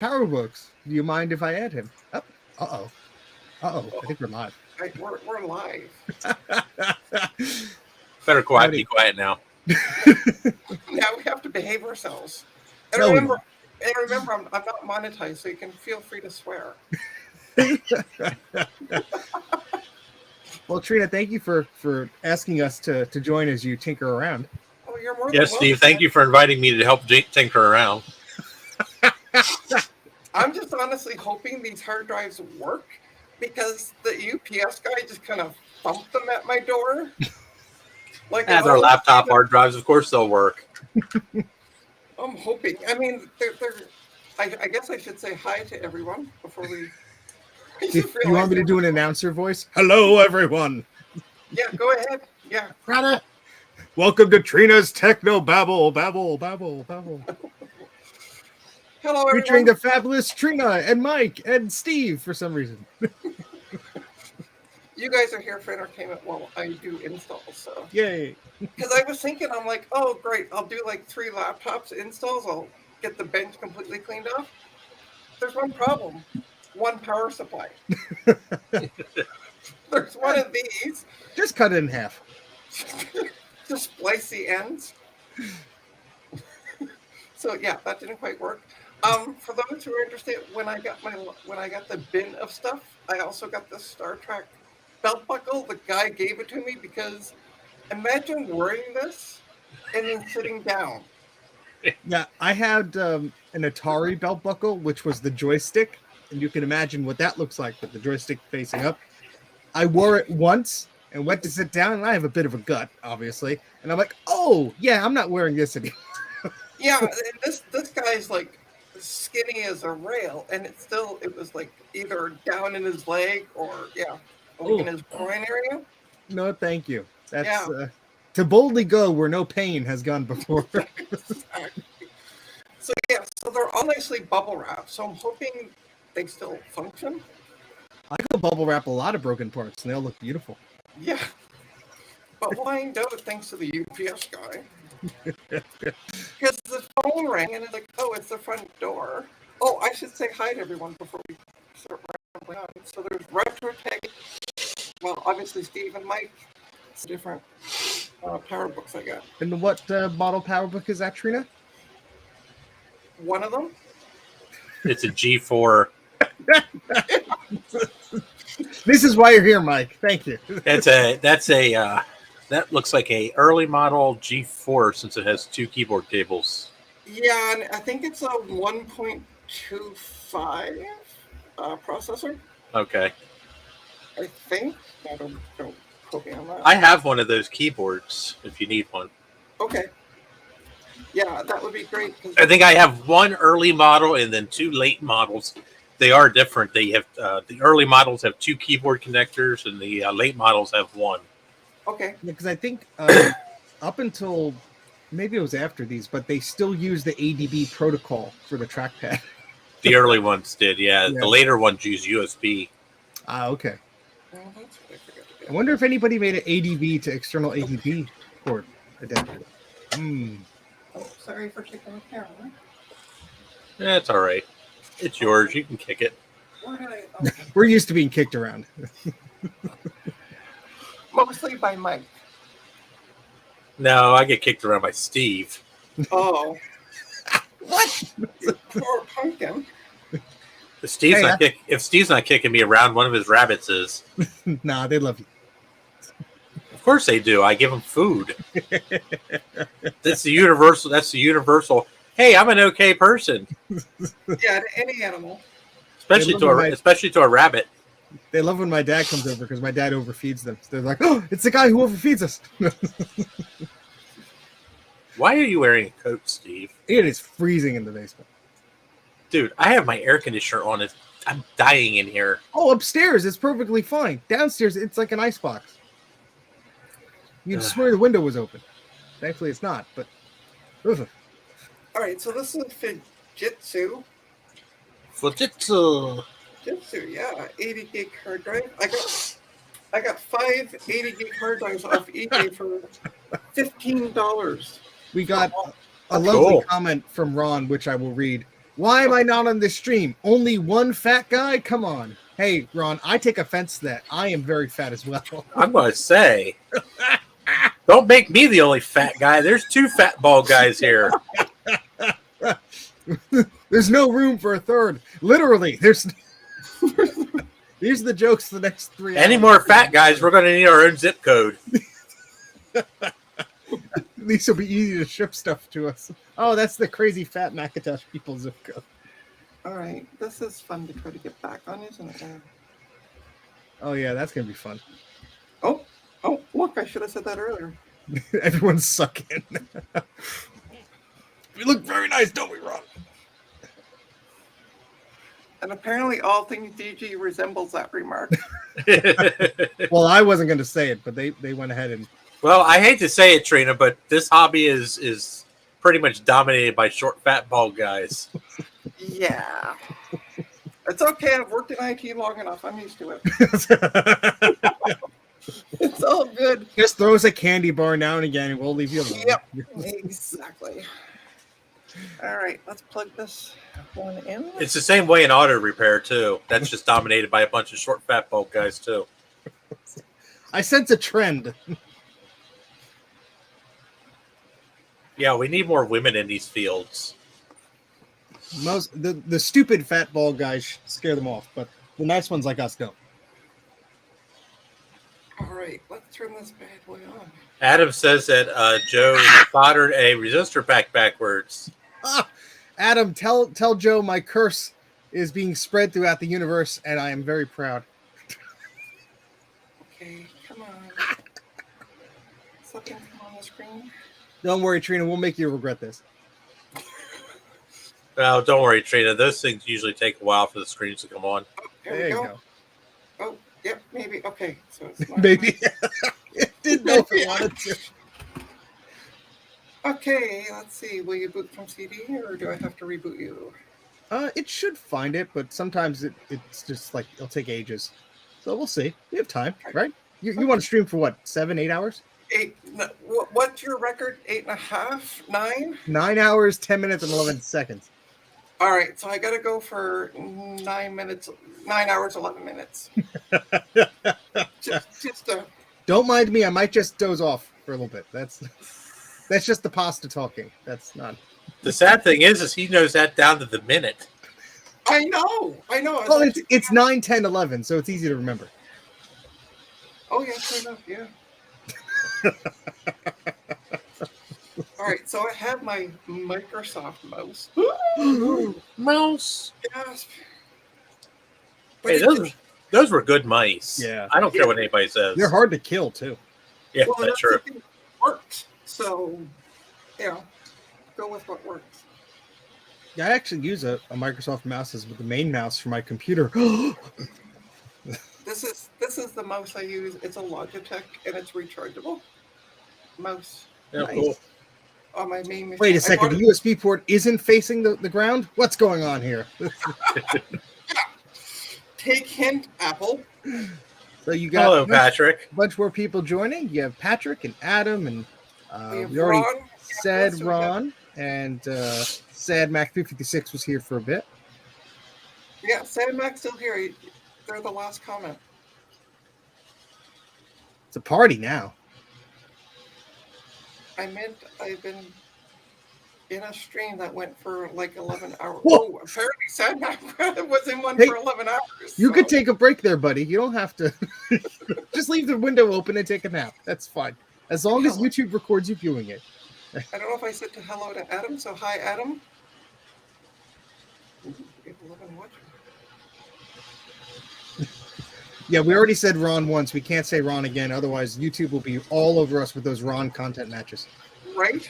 PowerBooks. Do you mind if I add him? Oh, uh-oh. Uh-oh. I think we're live. Right, we're live. Better be quiet now. Now we have to behave ourselves. And No, remember, I'm not monetized, so you can feel free to swear. Well, Trina, thank you for asking us to join as you tinker around. Oh, you're more Yes, than Steve, thank you for inviting me to help tinker around. I'm just honestly hoping these hard drives work because the UPS guy just kind of thumped them at my door. Like As our laptop hard drives, of course they'll work. I'm hoping. I mean, I guess I should say hi to everyone before we... You want me to do an announcer voice? Hello, everyone. Yeah, go ahead. Yeah. Brother. Welcome to Trina's Techno Babble. Babble. Hello, everyone. Featuring the fabulous Trina and Mike and Steve for some reason. You guys are here for entertainment while I do installs. So yay. Because I was thinking, I'm like, oh, great. I'll do like 3 laptops installs. I'll get the bench completely cleaned off. There's one problem. One power supply. There's one of these. Just cut it in half. Just splice the ends. So yeah, that didn't quite work. For those who are interested, when I got the bin of stuff, I also got the Star Trek belt buckle. The guy gave it to me because imagine wearing this and then sitting down. Yeah, I had an Atari belt buckle, which was the joystick, and you can imagine what that looks like with the joystick facing up. I wore it once and went to sit down, and I have a bit of a gut, obviously, and I'm like, oh yeah, I'm not wearing this anymore. Yeah, this guy's like skinny as a rail, and it was like either down in his leg or in his groin area. No, thank you. That's to boldly go where no pain has gone before. So they're all nicely bubble wrapped. So I'm hoping they still function. I could bubble wrap a lot of broken parts, and they'll look beautiful. Yeah, but why don't thanks to the UPS guy? Because the phone rang and it's like, oh, it's the front door. Oh, I should say hi to everyone before we start rambling on. So there's RetroTech. Well, obviously Steve and Mike. It's different PowerBooks I got. And what model PowerBook is that, Trina? One of them. It's a G4. This is why you're here, Mike. Thank you. That looks like a early model G4 since it has 2 keyboard cables. Yeah, and I think it's a 1.25 processor. Okay. I think. Don't quote me on that. I have one of those keyboards if you need one. Okay. Yeah, that would be great. I think I have one early model and then 2 late models. They are different. They have the early models have 2 keyboard connectors, and the late models have 1. Okay. Because I think up until maybe it was after these, but they still use the ADB protocol for the trackpad. The early ones did, yeah. The later ones use USB. Ah, okay. Well, that's what I forgot to do. I wonder if anybody made an ADB to external ADB port adapter. Oh, sorry for kicking the camera. That's all right. It's yours. You can kick it. Where did I? Oh. We're used to being kicked around. Mostly by Mike. No, I get kicked around by Steve. Oh. What? You poor pumpkin. If Steve's not kicking me around, one of his rabbits is. Nah, they love you. Of course they do. I give them food. That's the universal. Hey, I'm an okay person. Yeah, to any animal. Especially to a rabbit. They love when my dad comes over because my dad overfeeds them. So they're like, oh, it's the guy who overfeeds us. Why are you wearing a coat, Steve? It is freezing in the basement. Dude, I have my air conditioner on. I'm dying in here. Oh, upstairs, it's perfectly fine. Downstairs, it's like an icebox. You'd swear the window was open. Thankfully, it's not, but... All right, so this is Fujitsu. Fujitsu, yeah, 80 gig hard drive. I got 5 80 gig hard drives off eBay for $15. We got a lovely comment from Ron, which I will read. Why am I not on this stream? Only one fat guy? Come on. Hey, Ron, I take offense to that. I am very fat as well. I'm going to say, don't make me the only fat guy. There's 2 fat bald guys here. There's no room for a third. Literally, there's. These are the jokes for the next 3 hours. Any more fat guys, we're going to need our own zip code. At least it'll be easy to ship stuff to us. Oh, that's the crazy fat Macintosh people zip code. All right, this is fun to try to get back on, isn't it? Oh yeah, that's gonna be fun. Oh, look! I should have said that earlier. Everyone's sucking. We look very nice, don't we, Ron? And apparently, all things DG resembles that remark. Well, I wasn't going to say it, but they went ahead and. Well, I hate to say it, Trina, but this hobby is pretty much dominated by short, fat, bald guys. Yeah, it's okay. I've worked in IT long enough. I'm used to it. It's all good. Just throw us a candy bar now and again, and we'll leave you alone. Yep, exactly. All right, let's plug this one in. It's the same way in auto repair, too. That's just dominated by a bunch of short, fat, bald guys, too. I sense a trend. Yeah, we need more women in these fields. The stupid fat bald guys scare them off, but the nice ones like us don't. All right, let's turn this bad boy on. Adam says that Joe soldered a resistor pack backwards. Adam, tell Joe my curse is being spread throughout the universe, and I am very proud. Okay, come on. Something come on the screen. Don't worry, Trina. We'll make you regret this. Well, don't worry, Trina. Those things usually take a while for the screens to come on. Oh, There you go. Oh, yep, maybe. Okay, so it's not Maybe. It didn't know if it wanted to. Okay, let's see. Will you boot from CD, or do I have to reboot you? It should find it, but sometimes it's just like it'll take ages. So we'll see. We have time, right? You want to stream for what? 7-8 hours? 8. No, what's your record? 8.5? 9? 9 hours, 10 minutes, and 11 seconds. All right, so I got to go for 9 minutes. 9 hours, 11 minutes. just Don't mind me. I might just doze off for a little bit. That's just the pasta talking. That's not. The sad thing is he knows that down to the minute. I know. Well, it's 9, 10, 11, so it's easy to remember. Oh yeah, fair enough. Yeah. All right, so I have my Microsoft mouse. Mouse. Gasp. But Hey, those were good mice. Yeah. I don't care what anybody says. They're hard to kill too. Yeah, well, that's true. the thing, works. So, go with what works. Yeah, I actually use a Microsoft mouse as the main mouse for my computer. This is the mouse I use. It's a Logitech and it's rechargeable mouse. Yeah, Nice. cool. On my main machine. Wait a I second, bought the it- USB port isn't facing the ground? What's going on here? Take hint, Apple. So you got Hello, a bunch, Patrick. bunch more people joining. You have Patrick and Adam, and We have we already Ron. said So we got- Ron, and Sad Mac356 was here for a bit. Yeah, Sam and Max still here. They're the last comment. It's a party now. I meant I've been in a stream that went for like 11 hours. Whoa. Oh, apparently Sam Mac was in one Hey, for 11 hours. You so- could take a break there, buddy. You don't have to. Just leave the window open and take a nap. That's fine. As long as YouTube records you viewing it. I don't know if I said hello to Adam, so hi, Adam. Ooh, we have 11 watchers. Yeah, we already said Ron once. We can't say Ron again. Otherwise, YouTube will be all over us with those Ron content matches. Right?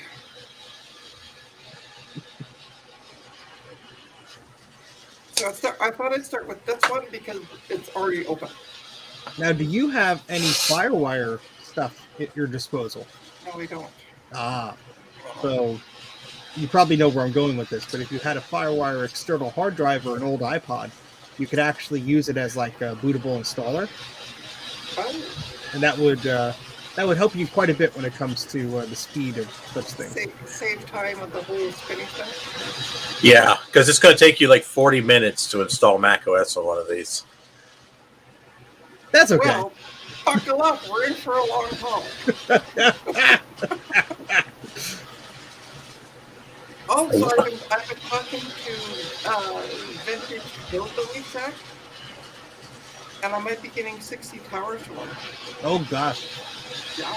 So I thought I'd start with this one because it's already open. Now, do you have any FireWire stuff at your disposal? No, we don't. Ah, so you probably know where I'm going with this, but if you had a FireWire external hard drive or an old iPod, you could actually use it as like a bootable installer, Oh, and that would That would help you quite a bit when it comes to the speed of such things. Save time with the whole spinning stuff. Yeah, because it's going to take you like 40 minutes to install macOS on one of these. That's okay. Well, buckle up. We're in for a long haul. Also, I've been talking to Vintage Build the Week Tech, and I might be getting 60 towers for them. Oh gosh. Yeah.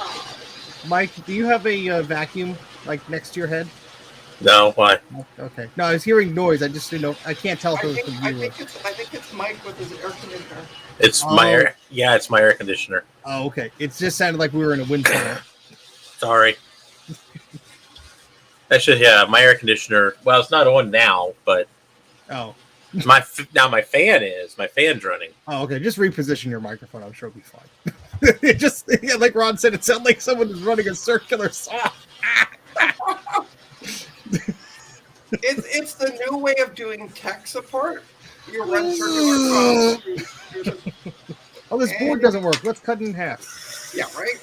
Mike, do you have a vacuum like next to your head? No, why? Okay. No, I was hearing noise. I just didn't know. I can't tell if it was the I viewer. think it's Mike with his air conditioner. It's my air. Yeah, it's my air conditioner. Oh, okay. It just sounded like we were in a wind tunnel. Sorry. Yeah, my air conditioner. Well, it's not on now, but Oh. my fan is. My fan's running. Oh, okay. Just reposition your microphone. I'm sure it'll be fine. It just, yeah, like Ron said, it sounded like someone was running a circular saw. It's the new way of doing tech support. You run circular saws. Oh, this board doesn't work. Let's cut it in half. Yeah, right?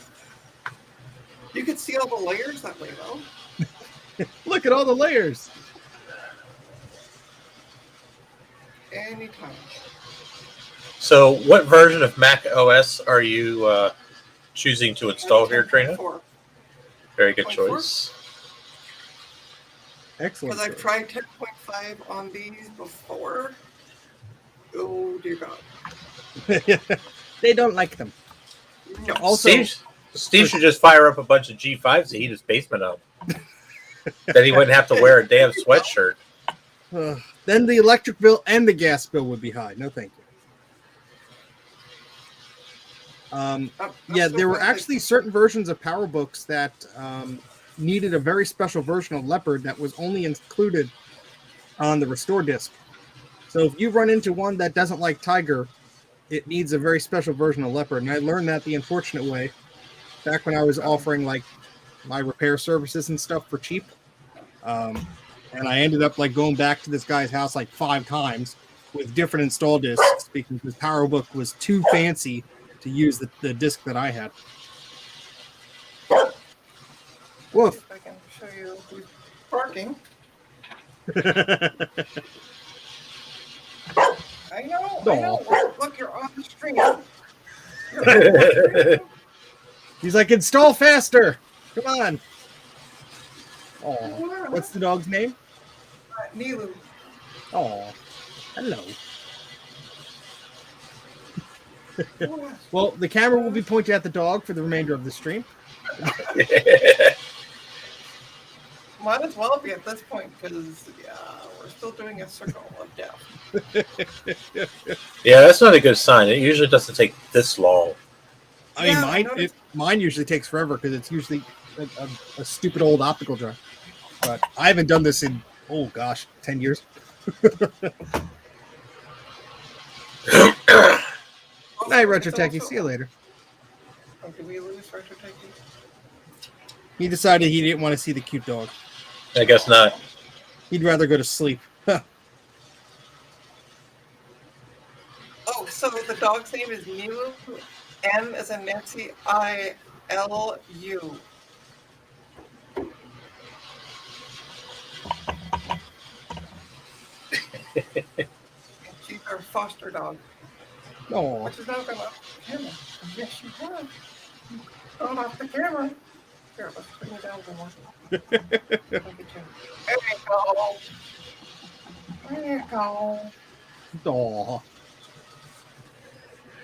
You can see all the layers that way, though. Look at all the layers. Anytime. So, what version of Mac OS are you choosing to install here, Trina? 10.4. Very good 10.4. choice. Excellent. Because I've tried 10.5 on these before. Oh, dear God. They don't like them. No. Also, Steve should just fire up a bunch of G5s to heat his basement up. Then he wouldn't have to wear a damn sweatshirt. then the electric bill and the gas bill would be high. No, thank you. Yeah, there were actually certain versions of PowerBooks that needed a very special version of Leopard that was only included on the restore disk. So if you run into one that doesn't like Tiger, it needs a very special version of Leopard. And I learned that the unfortunate way back when I was offering like my repair services and stuff for cheap. And I ended up like going back to this guy's house like 5 times with different install disks because the PowerBook was too fancy to use the disk that I had. Woof. If I can show you who's barking. I know. Look, you're on the stream. You're on the stream. He's like, install faster. Come on. Oh, what's the dog's name? Nilu. Oh, hello. Well, the camera will be pointed at the dog for the remainder of the stream. Might as well be at this point because we're still doing a circle of death. Yeah, that's not a good sign. It usually doesn't take this long. I mean, mine usually takes forever because it's usually a stupid old optical drive. But I haven't done this in, 10 years. Night, Retro Techie. See you later. Oh, did we lose Retro Techie? He decided he didn't want to see the cute dog. I guess not. He'd rather go to sleep. Oh, so the dog's name is Nilu. N as in Nancy, I-L-U. She's our foster dog. Oh, Which is now going off the camera. Yes, you have. Going off the camera. Here, let's bring it down more. There you go. There you go. oh.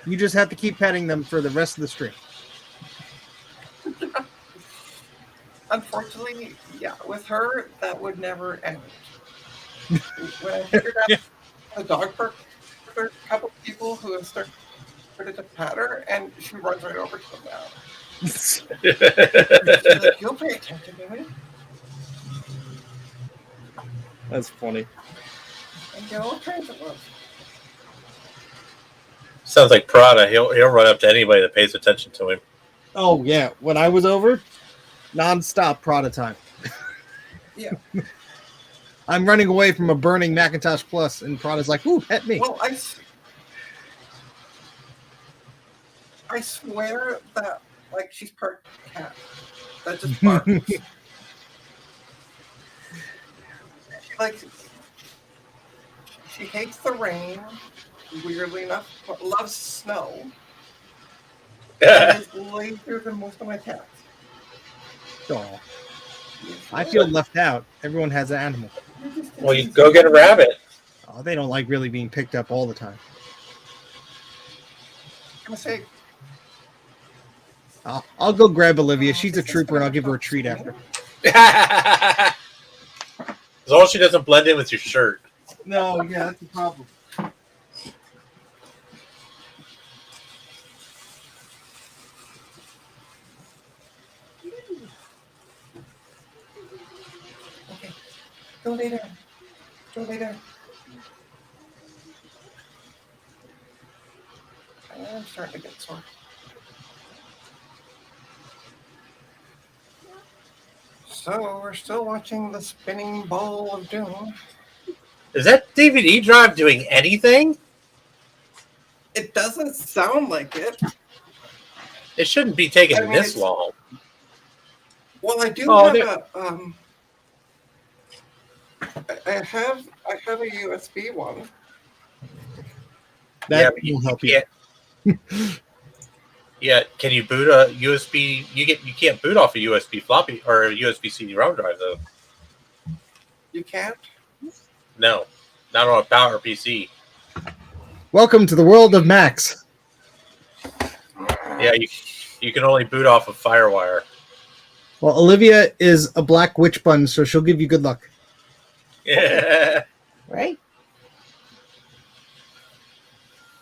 You just have to keep petting them for the rest of the stream. Unfortunately, yeah, with her, that would never end. When I figured out the dog park, there are a couple of people who have started to pat her, and she runs right over to them now. She's like, you'll pay attention to me. That's funny. And get all kinds of love. Sounds like Prada. He'll run up to anybody that pays attention to him. Oh, yeah. When I was over, non-stop Prada time. Yeah. I'm running away from a burning Macintosh Plus, and Prada's like, ooh, pet me. Well, I swear that like she's part cat. That just barks. She likes. She hates the rain. Weirdly enough, but loves snow. And is lazier than most of my cats. Oh, I feel left out. Everyone has an animal. Well, you go get a rabbit. Oh, they don't like really being picked up all the time. I'm gonna say, I'll go grab Olivia. She's a trooper, and I'll give her a treat after. As long as she doesn't blend in with your shirt. No, yeah, that's the problem. okay, go lay down. Go lay down. I'm starting to get sore. So we're still watching the spinning ball of doom. Is that DVD drive doing anything? It doesn't sound like it. It shouldn't be taking I mean, this long. Well, I do Oh, have I have a USB one. That but will help you. Yeah, can you boot a USB? You can't boot off a USB floppy or a USB CD-ROM drive though. You can't? No, not on a Power PC. Welcome to the world of Macs. Yeah, you can only boot off of FireWire. Well, Olivia is a black witch bun, so she'll give you good luck. Yeah. Right?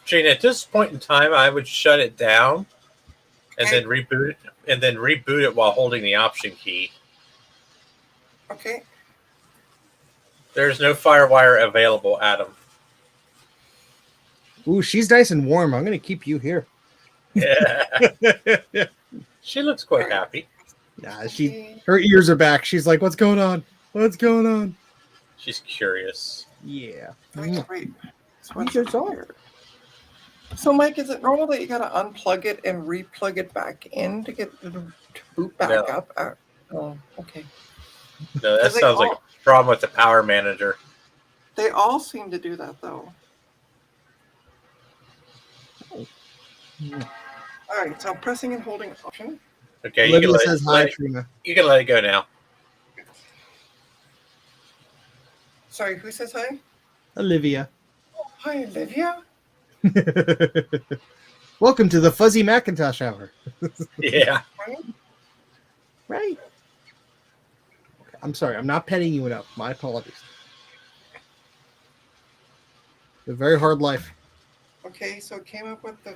Shane, at this point in time, I would shut it down and Okay. then reboot it while holding the Option key. Okay. There's no FireWire available, Adam. Ooh, she's nice and warm. I'm going to keep you here. Yeah. She looks quite happy. Nah, her ears are back. She's like, what's going on? What's going on? She's curious. Yeah. Wait. These are all- So, Mike, is it normal that you gotta unplug it and replug it back in to get it to boot back No. up? Oh, okay. No, that They sounds like a problem with the power manager. They all seem to do that, though. All right, so I'm pressing and holding Option. Okay, Olivia says hi, you Trina. can let it go now. Sorry, who says hi? Olivia. Oh, hi, Olivia. Welcome to the Fuzzy Macintosh Hour. Yeah. Right? I'm sorry, I'm not petting you enough. My apologies. It's a very hard life. Okay, so it came up with the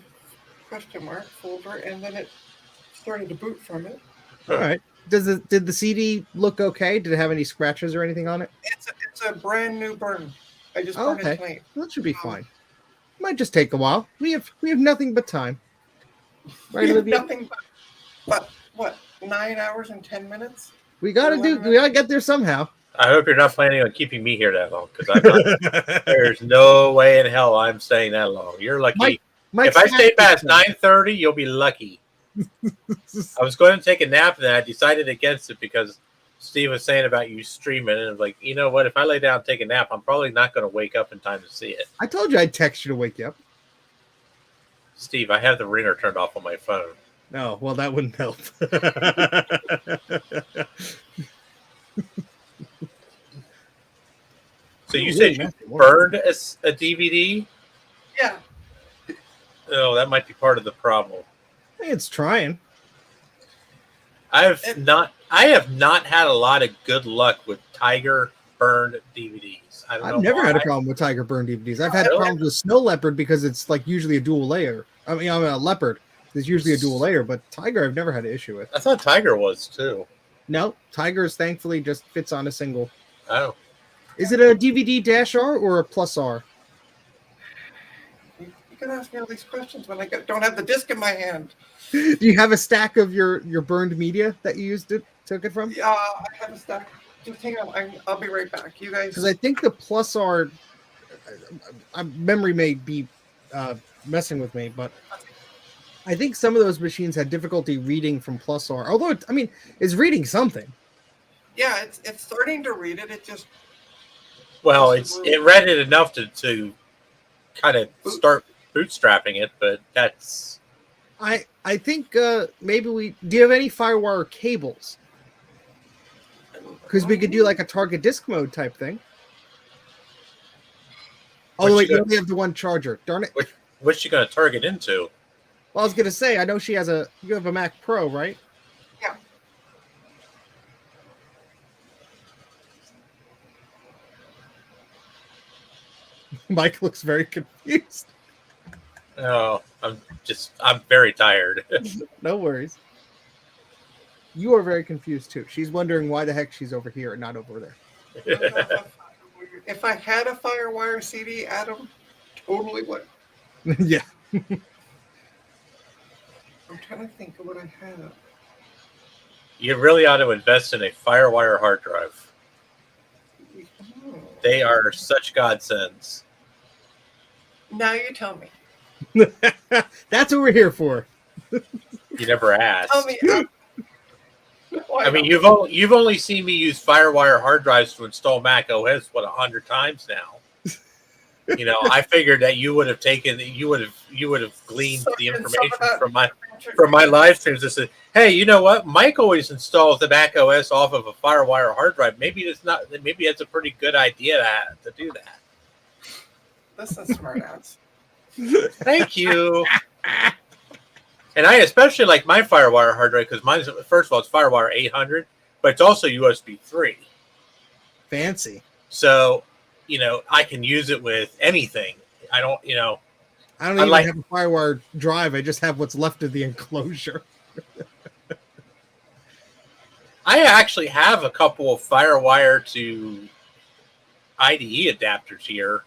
question mark folder, and then it started to boot from it. All right. Did the CD look okay? Did it have any scratches or anything on it? It's a brand new burn. I just burned it tonight. That should be fine. Might just take a while. We have nothing but time. Right, We have Olivia? nothing but what 9 hours and 10 minutes. We gotta get there somehow. I hope you're not planning on keeping me here that long, because there's no way in hell I'm staying that long. You're lucky. If I stay past 9:30, you'll be lucky. I was going to take a nap, and then I decided against it because Steve was saying about you streaming, and I was like, you know what? If I lay down and take a nap, I'm probably not going to wake up in time to see it. I told you I'd text you to wake you up. Steve, I have the ringer turned off on my phone. No, well, that wouldn't help. So you said you burned a DVD? Yeah. Oh, that might be part of the problem. It's trying. I have not had a lot of good luck with Tiger burned DVDs. I've never had a problem with Tiger burn DVDs. I've had problems with Snow Leopard because it's like usually a dual layer. I mean, I'm a Leopard. It's usually a dual layer, but Tiger I've never had an issue with. I thought Tiger was too. No, Tiger's thankfully just fits on a single. Oh. Is it a DVD-R or a plus R? You can ask me all these questions when I don't have the disc in my hand. Do you have a stack of your burned media that you took it from? Yeah, I have a stack. Just hang on. I'll be right back. You guys. Because I think the plus R memory may be messing with me, but I think some of those machines had difficulty reading from plus R. Although, it's reading something. Yeah, it's starting to read it. It just it read it enough to kind of start bootstrapping it, but that's. I think maybe do you have any FireWire cables? Because we could do like a target disk mode type thing. Oh wait, you only have the one charger. Darn it! What's she going to target into? Well, I was gonna say, I know she has you have a Mac Pro, right? Yeah. Mike looks very confused. Oh, I'm very tired. No worries. You are very confused too. She's wondering why the heck she's over here and not over there. If I had a FireWire CD, Adam, totally would. Yeah. I'm trying to think of what I have. You really ought to invest in a FireWire hard drive. Oh. They are such godsends. Now you tell me. That's what we're here for. You never asked. Tell me. I mean, you've only seen me use FireWire hard drives to install Mac OS 100 times now. I figured that you would have gleaned the information from my live streams and said, "Hey, you know what? Mike always installs the Mac OS off of a FireWire hard drive. Maybe it's a pretty good idea to do that." This is smart ass. Thank you. And I especially like my FireWire hard drive because mine's, first of all, it's FireWire 800, but it's also USB 3. Fancy. So, I can use it with anything. I don't even have a FireWire drive. I just have what's left of the enclosure. I actually have a couple of FireWire to IDE adapters here.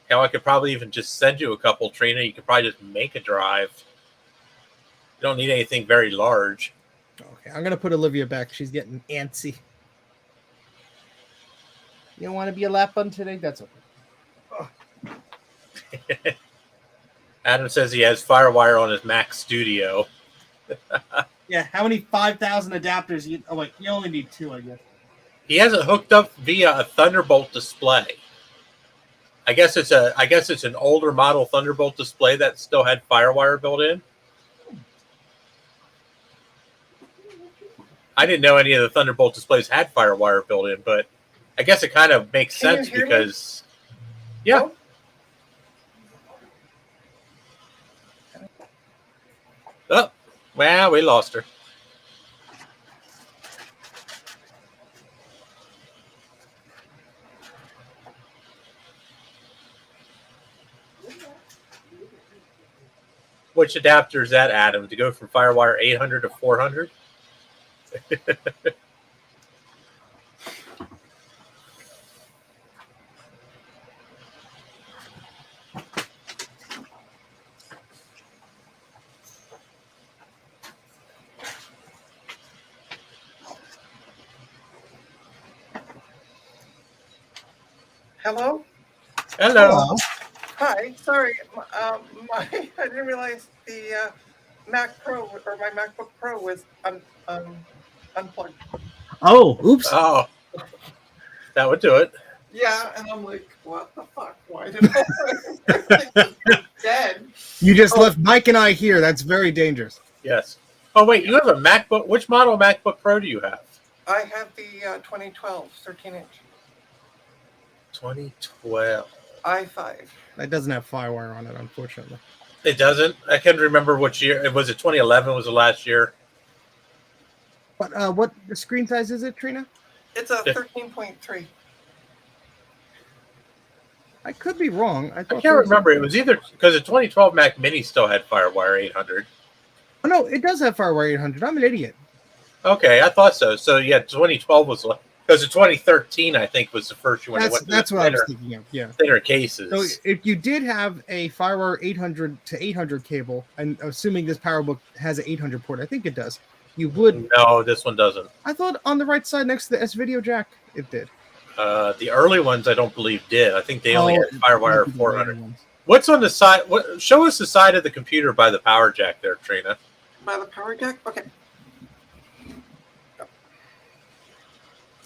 Hell, I could probably even just send you a couple, Trina. You could probably just make a drive. You don't need anything very large. Okay, I'm going to put Olivia back. She's getting antsy. You don't want to be a lap bun today? That's okay. Oh. Adam says he has FireWire on his Mac Studio. Yeah, how many 5,000 adapters? You only need 2, I guess. He has it hooked up via a Thunderbolt display. I guess it's an older model Thunderbolt display that still had FireWire built in. I didn't know any of the Thunderbolt displays had FireWire built in, but I guess it kind of makes sense because, yeah. Oh, well, we lost her. Which adapter is that, Adam? To go from FireWire 800 to 400? Hello? Hello. Hi. Sorry. I didn't realize the Mac Pro or my MacBook Pro was unplugged. Oh, oops. Oh, that would do it. Yeah, and I'm like, what the fuck? Why did I dead? You just left Mike and I here. That's very dangerous. Yes. Oh, wait, you have a MacBook. Which model MacBook Pro do you have? I have the 2012 13-inch. 2012. i5. That doesn't have FireWire on it, unfortunately. It doesn't? I can't remember which year. Was it 2011 was the last year? But what the screen size is it, Trina? It's a 13.3. I could be wrong. I can't remember. It was either because the 2012 Mac Mini still had FireWire 800. Oh, no, it does have FireWire 800. I'm an idiot. Okay, I thought so. So, yeah, 2012 was because the 2013, I think, was the first one. That's what I was thinking of. Yeah, thinner cases. So, if you did have a FireWire 800 to 800 cable, and assuming this PowerBook has an 800 port, I think it does. You would. No, this one doesn't. I thought on the right side next to the S-Video jack, it did. The early ones, I don't believe, did. I think they only had FireWire 400. What's on the side? Show us the side of the computer by the power jack there, Trina. By the power jack? Okay. A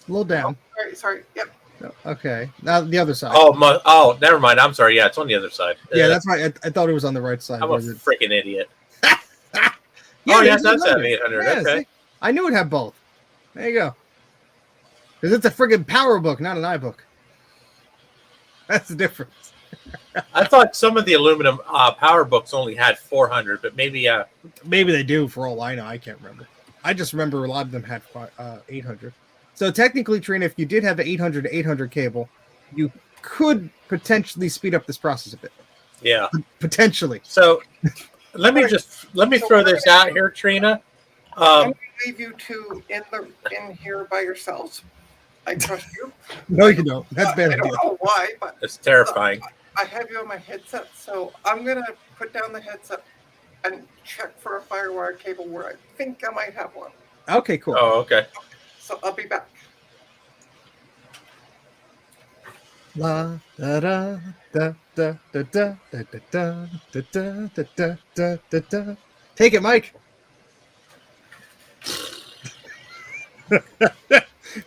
little down. Oh, sorry. Yep. Okay. Now the other side. Oh, never mind. I'm sorry. Yeah, it's on the other side. Yeah, that's right. I thought it was on the right side. I'm a freaking idiot. Yeah, oh, yes, that's an 800. Yeah, okay. See? I knew it'd have both. There you go. Because it's a friggin' PowerBook, not an iBook. That's the difference. I thought some of the aluminum PowerBooks only had 400, but maybe maybe they do. For all I know, I can't remember. I just remember a lot of them had 800. So technically, Trina, if you did have an 800 to 800 cable, you could potentially speed up this process a bit. Yeah, potentially. So let me throw this out here, Trina. I'm going to leave you two in here by yourselves. I trust you. No, you don't. That's bad. I don't know why, but it's terrifying. I have you on my headset, so I'm going to put down the headset and check for a FireWire cable where I think I might have one. Okay, cool. Oh, okay. So I'll be back. La da da da da da da da da da da da da da da. Take it, Mike.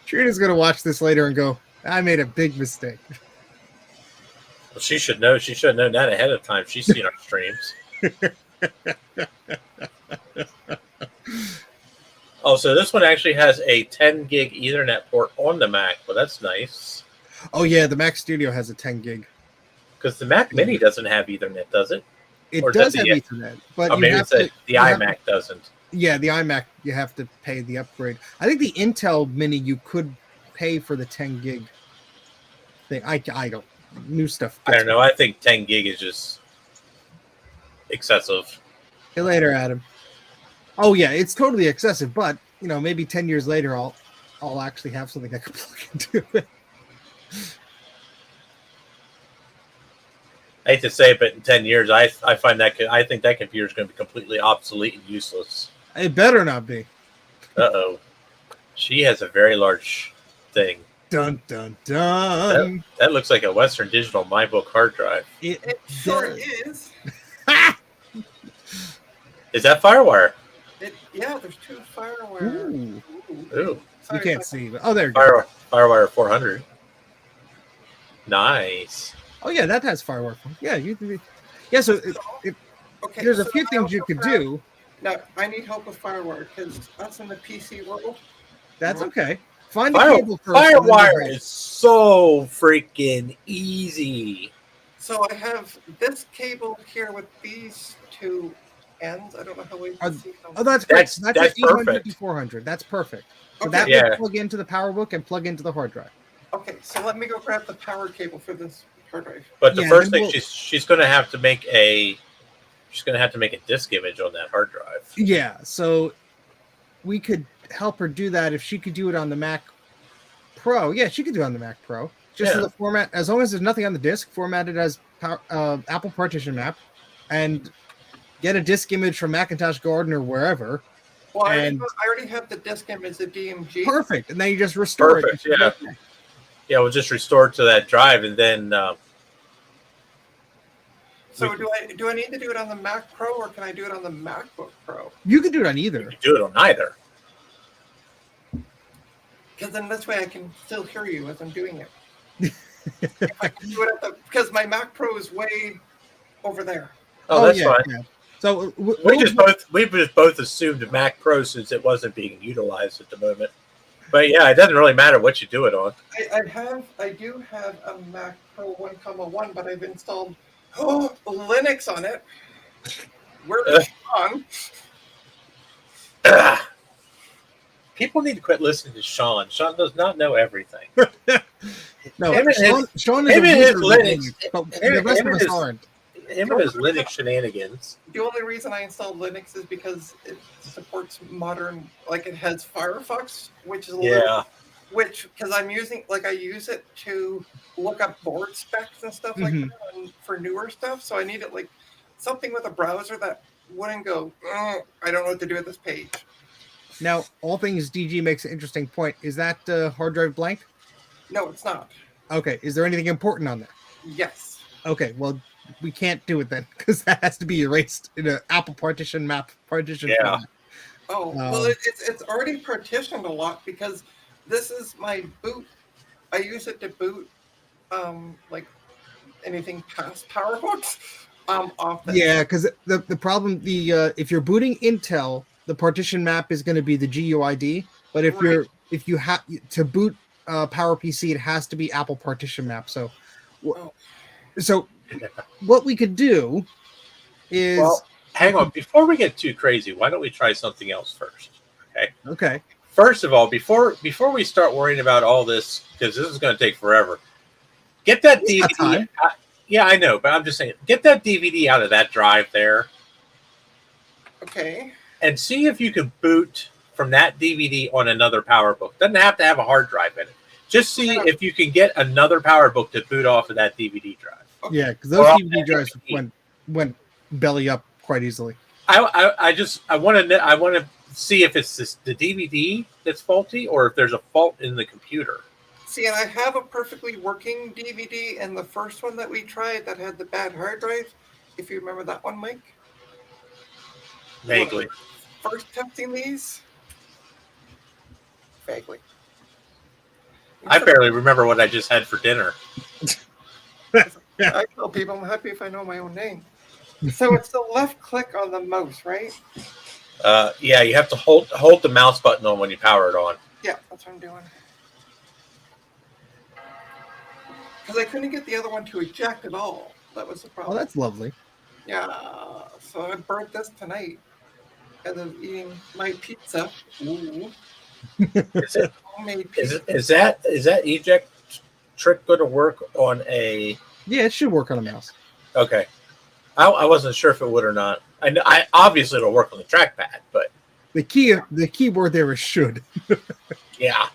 Trina's gonna watch this later and go, I made a big mistake. Well, she should know. She should have known that ahead of time. She's seen our streams. Oh, so this one actually has a 10 gig Ethernet port on the Mac. Well, that's nice. Oh, yeah, the Mac Studio has a 10 gig. Because the Mac Mini doesn't have Ethernet, does it? It does have Ethernet, but maybe the iMac doesn't. Yeah, the iMac, you have to pay the upgrade. I think the Intel Mini, you could pay for the 10 gig thing. I don't. New stuff. I don't know. I think 10 gig is just excessive. See you later, Adam. Oh, yeah, it's totally excessive, but, maybe 10 years later, I'll actually have something I can plug into it. I hate to say it, but in 10 years, I think that computer is going to be completely obsolete and useless. It better not be. Uh-oh. She has a very large thing. Dun, dun, dun. That looks like a Western Digital MyBook hard drive. It sure is. Is that FireWire? Yeah, there's two FireWire. Ooh. You can't see. But, there you go. FireWire 400. Nice. Oh, yeah, that has FireWire. Yeah, so there's a few things you could do. Now, I need help with FireWire because us in the PC world. That's okay. Find the cable first. FireWire is so freaking easy. So I have this cable here with these two ends. I don't know how we can see them. Oh, that's great. That's 800 perfect. to 400. That's perfect. So Okay. that will plug into the PowerBook and plug into the hard drive. Okay, so let me go grab the power cable for this hard drive. But the first thing she's going to have to make a disk image on that hard drive. Yeah, so we could help her do that if she could do it on the Mac Pro. Yeah, she could do it on the Mac Pro. Just as a format, as long as there's nothing on the disk, formatted as Apple Partition Map, and get a disk image from Macintosh Garden or wherever. Well, I already have the disk image, the DMG. Perfect, and then you just restore it. Yeah. Okay. Yeah, we'll just restore it to that drive, and then. So do I need to do it on the Mac Pro, or can I do it on the MacBook Pro? You can do it on either. You can do it on either. Because then this way I can still hear you as I'm doing it. If I can do it because my Mac Pro is way over there. Oh, that's fine. Yeah. So we just both assumed a Mac Pro since it wasn't being utilized at the moment. But yeah, it doesn't really matter what you do it on. I do have a Mac Pro 1,1, but I've installed Linux on it. Where is it on? People need to quit listening to Sean. Sean does not know everything. No, Sean is his Linux, but the rest of us aren't. Him and his Linux shenanigans. The only reason I installed Linux is because it supports modern, like it has Firefox, which is because I use it to look up board specs and stuff like that for newer stuff. So I needed like something with a browser that wouldn't go, I don't know what to do with this page. Now, All Things DG makes an interesting point. Is that hard drive blank? No, it's not. Okay. Is there anything important on there? Yes. Okay, well, we can't do it then because that has to be erased in an Apple partition map partition. Yeah. Format. Oh, well, it's already partitioned a lot because this is my boot. I use it to boot, like anything past PowerBooks, off the. Yeah, because the problem if you're booting Intel, the partition map is going to be the GUID. But if you have to boot PowerPC, it has to be Apple partition map. So, so what we could do is. Well, hang on. Before we get too crazy, why don't we try something else first? Okay. Okay. First of all, before we start worrying about all this, because this is going to take forever, get that DVD. Yeah, I know, but I'm just saying, get that DVD out of that drive there. Okay. And see if you can boot from that DVD on another PowerBook. Doesn't have to have a hard drive in it. Just see if you can get another PowerBook to boot off of that DVD drive. Okay. Yeah, because those DVD drives went belly up quite easily. I want to see if it's the DVD that's faulty or if there's a fault in the computer. See, and I have a perfectly working DVD, and the first one that we tried that had the bad hard drive, if you remember that one, Mike. Vaguely. First testing these? Vaguely. I barely remember what I just had for dinner. I tell people I'm happy if I know my own name. So it's the left click on the mouse, right? Yeah, you have to hold the mouse button on when you power it on. Yeah, that's what I'm doing. Because I couldn't get the other one to eject at all. That was the problem. Oh, that's lovely. Yeah, so I burnt this tonight. And then eating my pizza. Ooh. Is that eject trick going to work on a? Yeah, it should work on a mouse. Okay, I wasn't sure if it would or not. I obviously it'll work on the trackpad, but the keyword there is should. Yeah,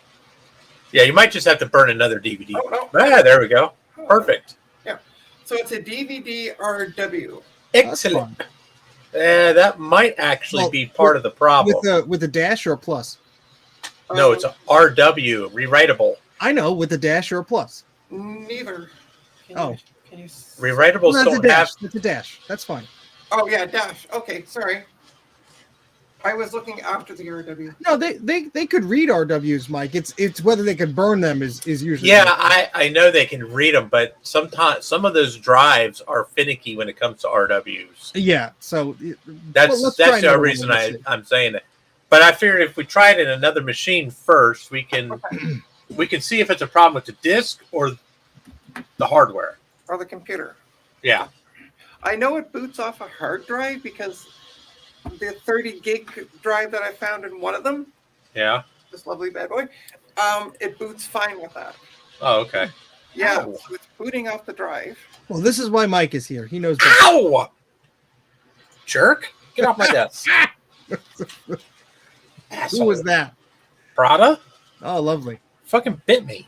you might just have to burn another DVD. Oh, no. Ah, there we go. Perfect. Yeah, so it's a DVD RW. Excellent. That might actually be part of the problem. With a dash or a plus? No, it's a RW, rewritable. I know, with a dash or a plus. Neither. Rewritables don't have. It's a dash. That's fine. Oh yeah, dash. Okay, sorry. I was looking after the RW. No, they could read RWs, Mike. It's whether they could burn them is usually. Yeah, I know they can read them, but sometimes some of those drives are finicky when it comes to RWs. Yeah, so that's the reason I'm saying it. But I figured if we try it in another machine first, we can see if it's a problem with the disk or the hardware or the computer. Yeah, I know it boots off a hard drive because the 30 gig drive that I found in one of them. Yeah. This lovely bad boy. It boots fine with that. Oh, okay. Yeah, so it's booting off the drive. Well, this is why Mike is here. He knows better. Ow! Jerk! Get off my desk. Who was that? Prada? Oh, lovely. Fucking bit me.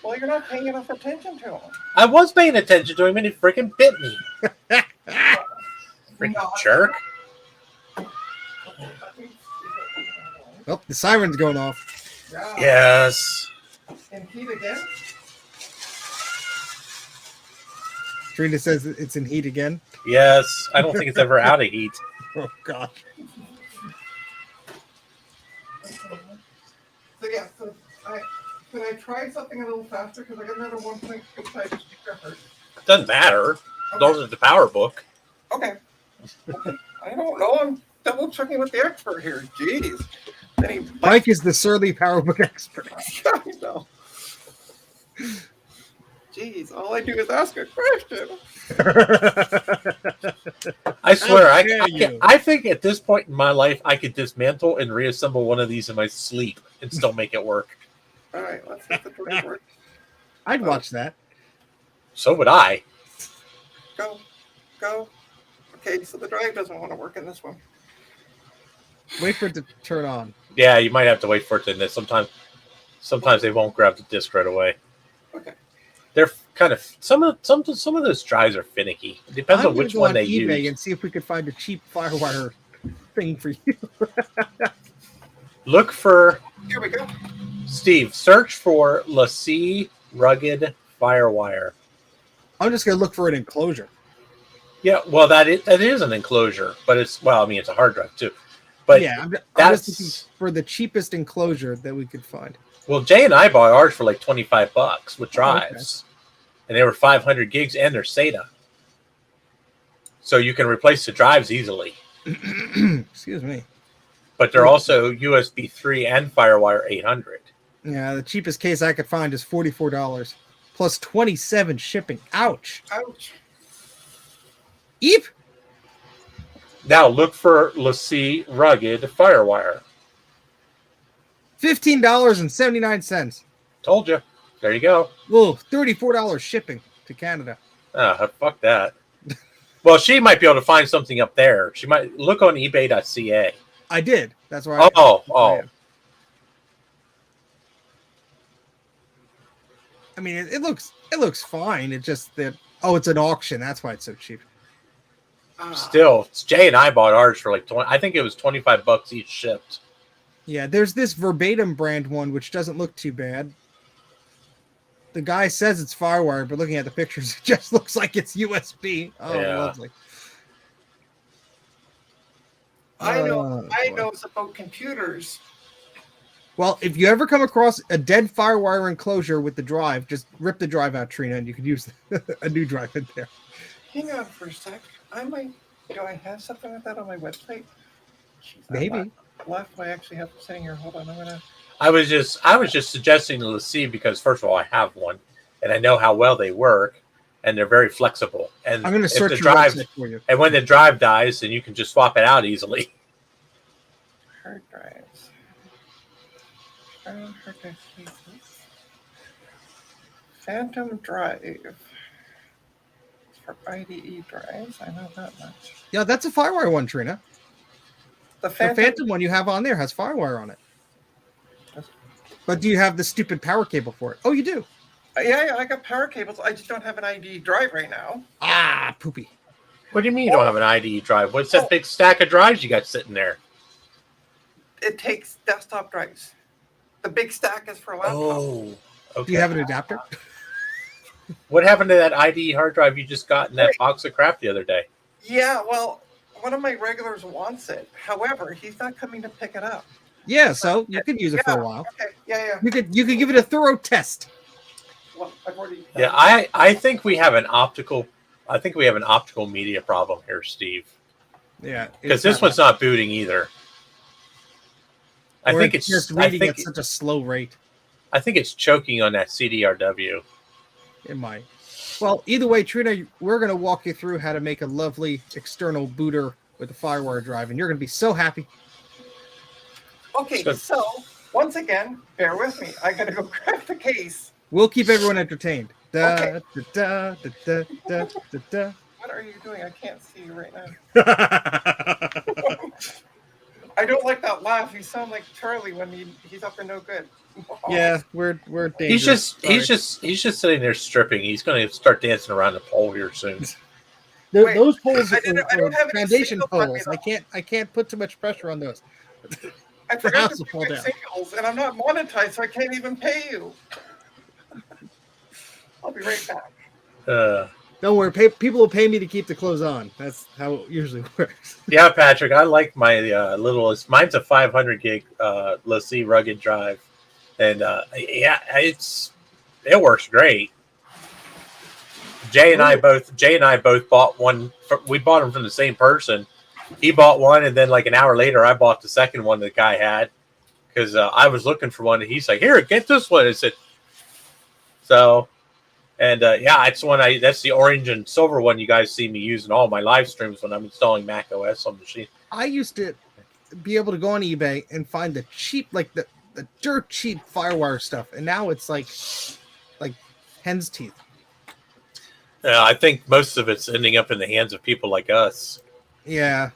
Well, you're not paying enough attention to him. I was paying attention to him and he freaking bit me. Freaking jerk. Oh, the siren's going off. Yeah. Yes. And heat again? Trina says it's in heat again. Yes. I don't think it's ever out of heat. Oh, gosh. So, yeah, can I try something a little faster? Because I got another 1.5 gigahertz. Doesn't matter. As long as it's the PowerBook. Okay. I don't know. I'm double checking with the expert here. Jeez. Mike is the surly PowerBook expert. I know. Jeez, all I do is ask a question. I swear, I think at this point in my life, I could dismantle and reassemble one of these in my sleep and still make it work. All right, let's get the drive work. I'd watch that. So would I. Go. Okay, so the drive doesn't want to work in this one. Wait for it to turn on. Yeah, you might have to wait for it to. Sometimes they won't grab the disk right away. Okay. They're kind of some of those drives are finicky. It depends on which one they use. eBay and see if we could find a cheap FireWire thing for you. Look for. Here we go. Steve, search for LaCie Rugged FireWire. I'm just gonna look for an enclosure. Yeah, well, that is an enclosure, but it's it's a hard drive too. But yeah, I'm that's just looking for the cheapest enclosure that we could find. Well, Jay and I bought ours for like $25 with drives, and they were 500 gigs, and they're SATA, so you can replace the drives easily. Excuse me. But they're also USB 3 and FireWire 800. Yeah, the cheapest case I could find is $44 plus 27 shipping. Ouch. Ouch. Eep. Now look for LaCie Rugged FireWire. $15.79. Told you. There you go. Whoa, $34 shipping to Canada. Fuck that. Well, she might be able to find something up there. She might look on eBay.ca. I did. That's why. Oh. I mean, it looks fine. It's just that it's an auction. That's why it's so cheap. Still, Jay and I bought ours for like 20. I think it was $25 each shipped. Yeah, there's this Verbatim brand one which doesn't look too bad. The guy says it's FireWire, but looking at the pictures, it just looks like it's USB. Oh, yeah. Lovely. I know about computers. Well, if you ever come across a dead FireWire enclosure with the drive, just rip the drive out, Trina, and you can use a new drive in there. Hang on for a sec. Do I have something like that on my website? Jeez, maybe. Left. I actually have it sitting here. Hold on. I was just suggesting to LaCie because first of all, I have one, and I know how well they work, and they're very flexible. And I'm going to search the drive for you. And when the drive dies, then you can just swap it out easily. Hard drives. Hard drive cases. Phantom drive. For IDE drives, I know that much. Yeah, that's a FireWire one, Trina. The Phantom one you have on there has FireWire on it. But do you have the stupid power cable for it? Oh, you do? Yeah, I got power cables. I just don't have an IDE drive right now. Ah, poopy. What do you mean you don't have an IDE drive? What's that big stack of drives you got sitting there? It takes desktop drives. The big stack is for a laptop. Oh, okay. Do you have an adapter? What happened to that IDE hard drive you just got in that box of crap the other day? Yeah, well, one of my regulars wants it. However, he's not coming to pick it up. Yeah, so you could use it for a while. Okay. Yeah. You could give it a thorough test. Well, I've already. Yeah, I think we have an optical media problem here, Steve. Yeah, because this one's not booting either. I think it's just reading at such a slow rate. I think it's choking on that CDRW. It might. Well, either way, Trina, we're going to walk you through how to make a lovely external booter with a FireWire drive, and you're going to be so happy. Okay, so once again, bear with me. I got to go grab the case. We'll keep everyone entertained. Okay. What are you doing? I can't see you right now. I don't like that laugh. You sound like Charlie when he's up to no good. Yeah, we're dangerous. He's just sitting there stripping. He's going to start dancing around the pole here soon. Those poles I don't have any foundation singles poles. I can't put too much pressure on those. I forgot to put singles, and I'm not monetized, so I can't even pay you. I'll be right back. Don't worry, people will pay me to keep the clothes on. That's how it usually works. Yeah, Patrick, I like my littlest. Mine's a 500 gig LaCie rugged drive, and it works great. Jay and I both bought one. We bought them from the same person. He bought one, and then like an hour later, I bought the second one the guy had because I was looking for one, and he's like, "Here, get this one." I said, so. And it's one that's the orange and silver one you guys see me using all my live streams when I'm installing Mac OS on the machine. I used to be able to go on eBay and find the cheap, like the dirt cheap FireWire stuff, and now it's like hen's teeth. Yeah, I think most of it's ending up in the hands of people like us. Yeah,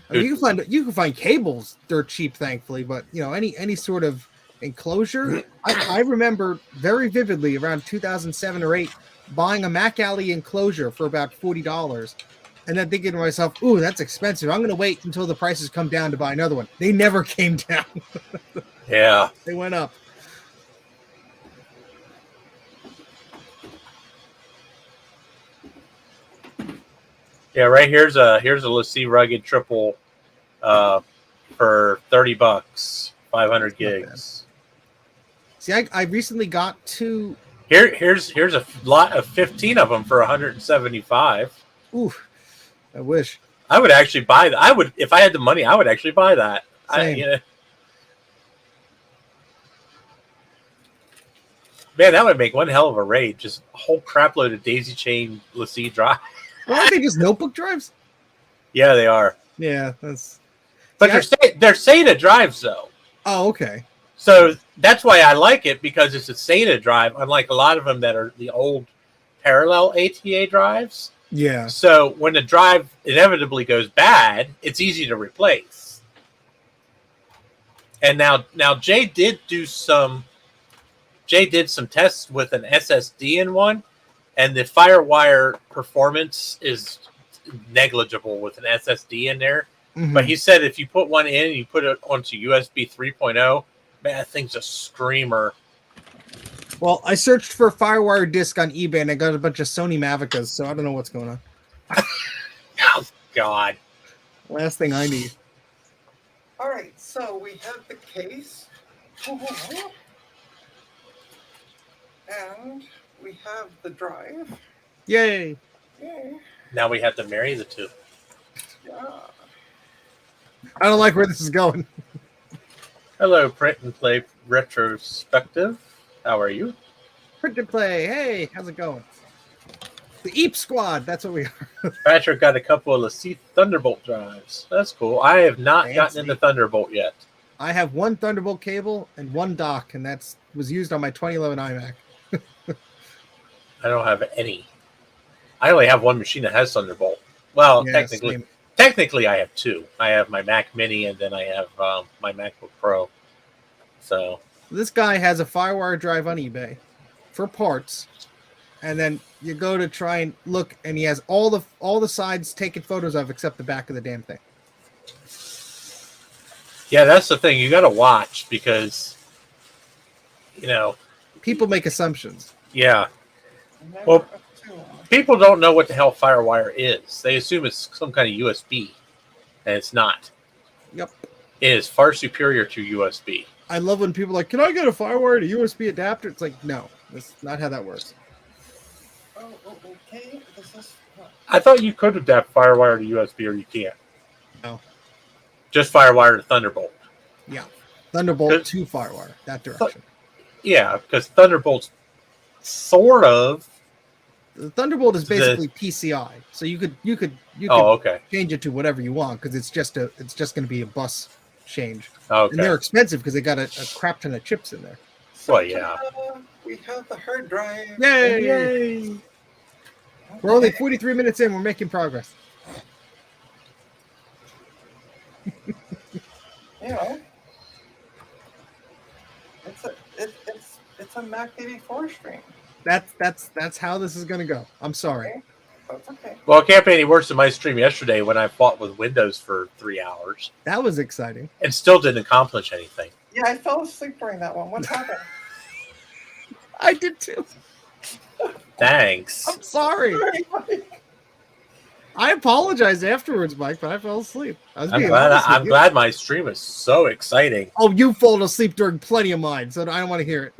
I mean, you can find cables dirt cheap, thankfully, but any sort of enclosure. I remember very vividly around 2007 or 8 buying a Mac Alley enclosure for about $40 and then thinking to myself, ooh, that's expensive. I'm going to wait until the prices come down to buy another one. They never came down. Yeah. They went up. Yeah, right here's a LaCie rugged triple for $30, 500 gigs. See, I recently got two. Here's a lot of 15 of them for 175. Ooh, I wish. I would actually buy that. I would, if I had the money, I would actually buy that. Same. Man, that would make one hell of a RAID. Just a whole crap load of daisy chain LaCie drive. Well, aren't they just notebook drives? Yeah, they are. Yeah, that's. But they're SATA drives though. Oh, okay. So that's why I like it, because it's a SATA drive, unlike a lot of them that are the old parallel ATA drives. Yeah. So when the drive inevitably goes bad, it's easy to replace. And now Jay did some tests with an SSD in one, and the FireWire performance is negligible with an SSD in there. Mm-hmm. But he said if you put one in and you put it onto USB 3.0, man, that thing's a screamer. Well, I searched for a FireWire disc on eBay and I got a bunch of Sony Mavicas, so I don't know what's going on. Oh, God. Last thing I need. All right, so we have the case. And we have the drive. Yay. Yay. Now we have to marry the two. Yeah. I don't like where this is going. Hello, Print and Play Retrospective. How are you? Print and Play. Hey, how's it going? The Eep Squad. That's what we are. Patrick got a couple of LaCie Thunderbolt drives. That's cool. I have not gotten into Thunderbolt yet. I have one Thunderbolt cable and one dock, and that was used on my 2011 iMac. I don't have any. I only have one machine that has Thunderbolt. Well, yeah, technically I have two. I have my Mac Mini, and then I have my MacBook Pro. So this guy has a FireWire drive on eBay for parts, and then you go to try and look, and he has all the sides taken photos of except the back of the damn thing. Yeah, that's the thing. You got to watch because, people make assumptions. Yeah. Well, people don't know what the hell FireWire is. They assume it's some kind of USB, and it's not. Yep. It is far superior to USB. I love when people are like, can I get a FireWire to USB adapter? It's like, no, that's not how that works. Oh, okay. I thought you could adapt FireWire to USB, or you can't. No. Just FireWire to Thunderbolt. Yeah. Thunderbolt to FireWire, that direction. Yeah, because Thunderbolt's sort of. The Thunderbolt is basically PCI, so you could change it to whatever you want because it's just going to be a bus change. Okay. And they're expensive because they got a crap ton of chips in there. So well, yeah. We have the hard drive. Yay! Yay! We're only 43 minutes in. We're making progress. It's a Mac84 stream. That's how this is going to go. I'm sorry. Okay. That's okay. Well, it can't be any worse than my stream yesterday when I fought with Windows for 3 hours. That was exciting. And still didn't accomplish anything. Yeah, I fell asleep during that one. What happened? I did too. Thanks. I'm sorry. I apologized afterwards, Mike, but I fell asleep. I'm glad my stream is so exciting. Oh, you've fallen asleep during plenty of mine, so I don't want to hear it.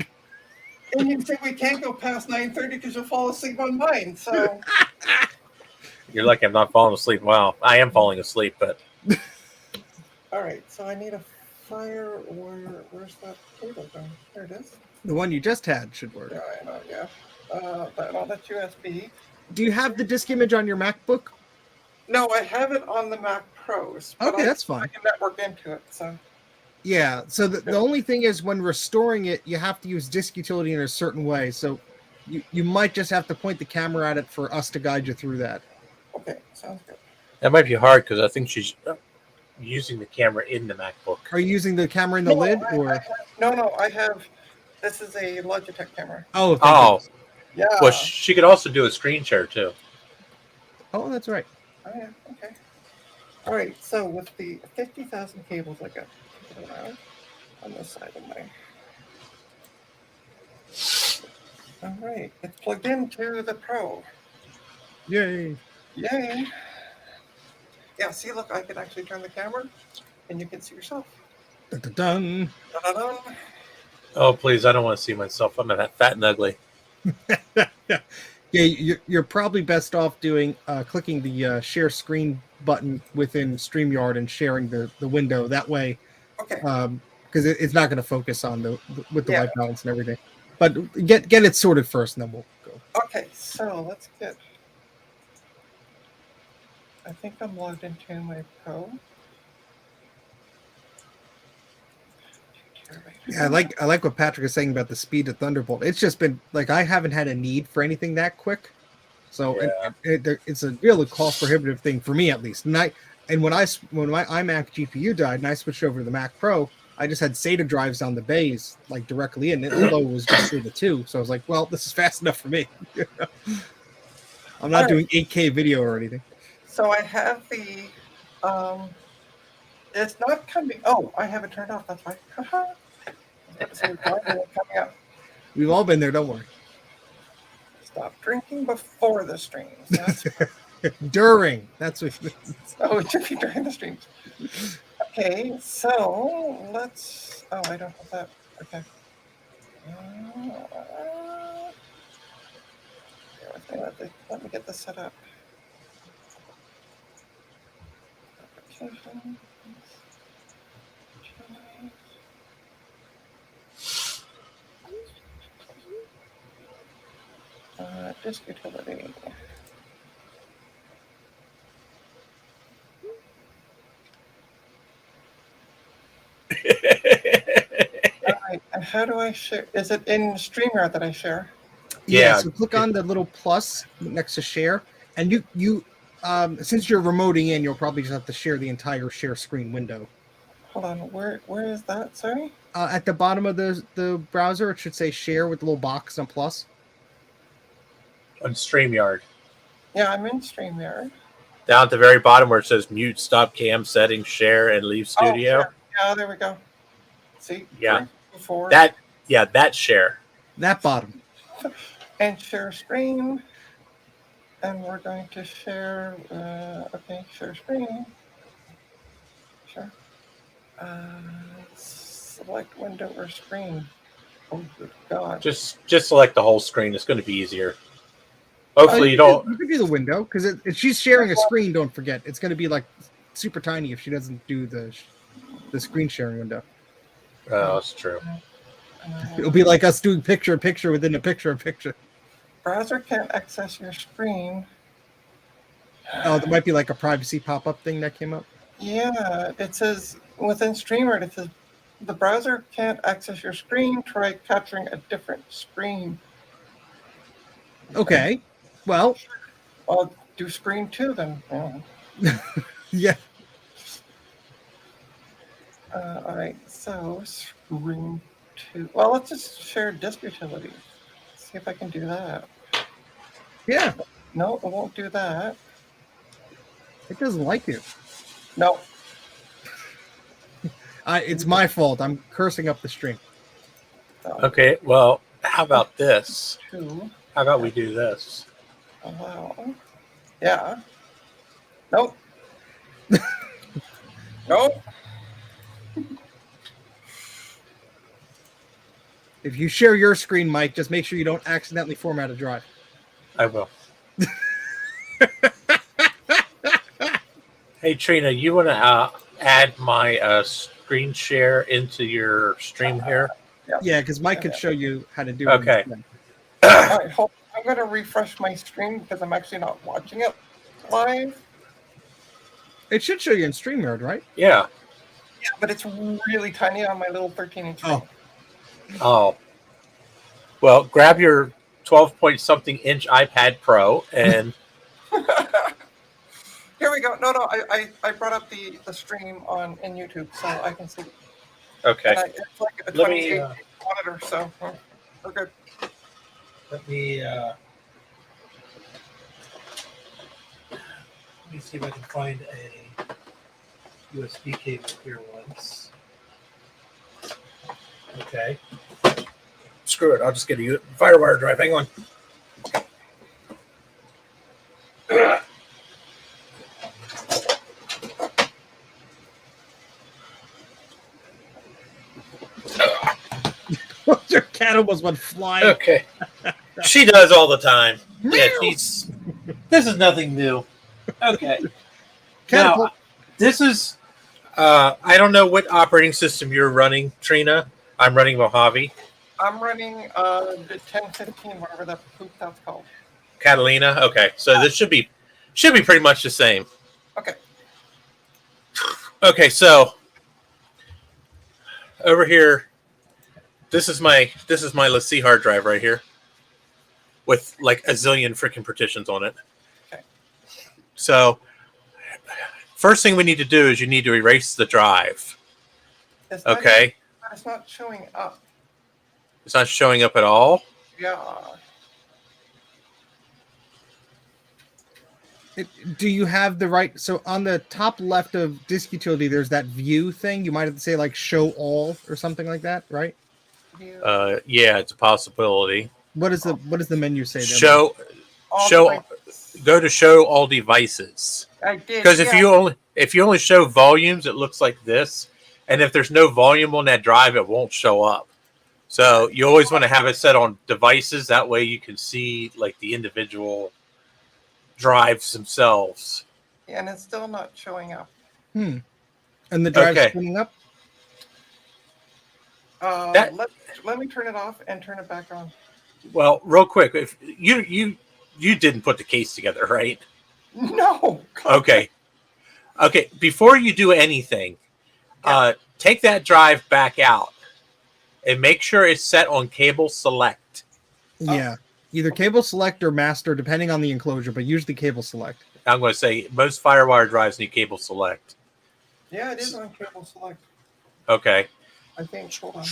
And you say we can't go past 9:30 because you'll fall asleep on mine. So you're lucky I'm not falling asleep. Well, I am falling asleep, but all right. So I need a FireWire. Where's that cable going? There it is. The one you just had should work. Yeah, I know. Yeah. That's USB. Do you have the disk image on your MacBook? No, I have it on the Mac Pros. Okay, that's fine. I can network into it. So. Yeah, so the only thing is when restoring it, you have to use disk utility in a certain way. So you might just have to point the camera at it for us to guide you through that. Okay, sounds good. That might be hard because I think she's using the camera in the MacBook. Are you using the camera in the lid? I have. This is a Logitech camera. Oh. Yeah. Well, she could also do a screen share too. Oh, that's right. Oh, yeah, okay. All right, so with the 50,000 cables I got on this side of my... All right, it's plugged into the Pro. Yay. Yay. Yeah, see, look, I can actually turn the camera, and you can see yourself. Dun, dun, dun. Da-da-dun. Oh, please, I don't want to see myself. I'm fat and ugly. Yeah, you're probably best off doing clicking the share screen button within StreamYard and sharing the window. That way, Okay. because it's not going to focus on with the Yeah. white balance and everything. But get it sorted first, and then we'll go. Okay, so let's get. I think I'm logged into my Pro. Yeah, I like what Patrick is saying about the speed of Thunderbolt. It's just been like I haven't had a need for anything that quick, so Yeah. it's a really cost prohibitive thing for me at least. And when my iMac GPU died and I switched over to the Mac Pro, I just had SATA drives on the bays like directly in, although it was just SATA 2. So I was like, well, this is fast enough for me. I'm not doing 8K video or anything. So I have the. It's not coming. Oh, I have it turned off. That's why. Coming up. We've all been there. Don't worry. Stop drinking before the streams. That's During. That's what. oh, it should be during the streams. Okay, so let's. Oh, I don't have that. Okay. Let me get this set up. Applications. Disk utility. Alright, and how do I share? Is it in StreamYard that I share? Yeah, so click on the little plus next to share, and you since you're remoting in, you'll probably just have to share the entire share screen window. Hold on, where is that? Sorry? At the bottom of the browser, it should say share with the little box and plus. On StreamYard. Yeah, I'm in StreamYard. Down at the very bottom where it says mute, stop cam settings, share, and leave studio. Oh, sure. Yeah, there we go. See? Yeah. Before. That share. That bottom. And share screen. And we're going to share, okay, share screen. Sure. Select window or screen. Oh, good God. Just select the whole screen. It's going to be easier. Hopefully you don't. You can do the window because if she's sharing a screen, don't forget it's going to be like super tiny if she doesn't do the screen sharing window. Oh, that's true. It'll be like us doing picture in picture within a picture in picture. Browser can't access your screen. Oh, there might be like a privacy pop-up thing that came up. Yeah, it says within StreamYard, it says the browser can't access your screen. Try capturing a different screen. Okay. Well, I'll do screen 2 then. Yeah. All right, so screen 2. Well, let's just share disk utility. See if I can do that. Yeah. No, it won't do that. It doesn't like you. No. It's my fault. I'm cursing up the stream. Okay, well, how about this? 2. How about we do this? Allow. Yeah. Nope. Nope. If you share your screen, Mike, just make sure you don't accidentally format a drive. I will. Hey, Trina, you want to add my screen share into your stream here? Yeah, because Mike could show you how to do it. Okay. All right, hold. I'm going to refresh my screen because I'm actually not watching it live. It should show you in StreamYard, right? Yeah. Yeah, but it's really tiny on my little 13-inch screen. Oh. Well, grab your 12-point-something-inch iPad Pro and... Here we go. No, I brought up the stream in YouTube so I can see. Okay. It's like a 28 monitor, so we're good. Let me see if I can find a USB cable here once. Okay. Screw it. I'll just get a FireWire drive. Hang on. cat almost went flying. Okay. She does all the time. Yeah, this is nothing new. Okay. Catapult. Now, this is, I don't know what operating system you're running, Trina. I'm running Mojave. I'm running the 1015, whatever that poop that's called. Catalina. Okay, so this should be pretty much the same. Okay. Okay, so over here, this is my let's see hard drive right here, with like a zillion freaking partitions on it. Okay. So first thing we need to do is you need to erase the drive. Okay. It's not showing up. It's not showing up at all. Yeah. Do you have the right? So on the top left of disk utility, there's that view thing. You might have to say like show all or something like that, right? Yeah, it's a possibility. What is the menu say? Show. Go to show all devices. I did. Because if you only show volumes, it looks like this, and if there's no volume on that drive, it won't show up. So you always want to have it set on devices. That way you can see like the individual drives themselves. Yeah, and it's still not showing up. And the drive's spinning up? Let me turn it off and turn it back on. Well, real quick, if you didn't put the case together, right? No. Okay. Before you do anything, take that drive back out and make sure it's set on cable select. Yeah. Either cable select or master, depending on the enclosure, but usually cable select. I'm going to say most FireWire drives need cable select. Yeah, it is on cable select. Okay. I think. Hold on.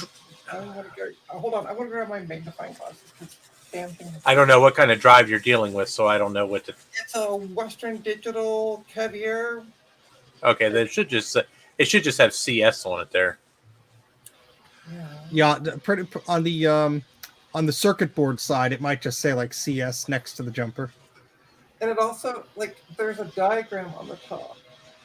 Hold on. I want to grab my magnifying glasses. Damn thing. I don't know what kind of drive you're dealing with, so I don't know what to. It's a Western Digital Caviar. Okay, then it should just have CS on it there. Yeah, pretty on the circuit board side, it might just say like CS next to the jumper. And it also there's a diagram on the top.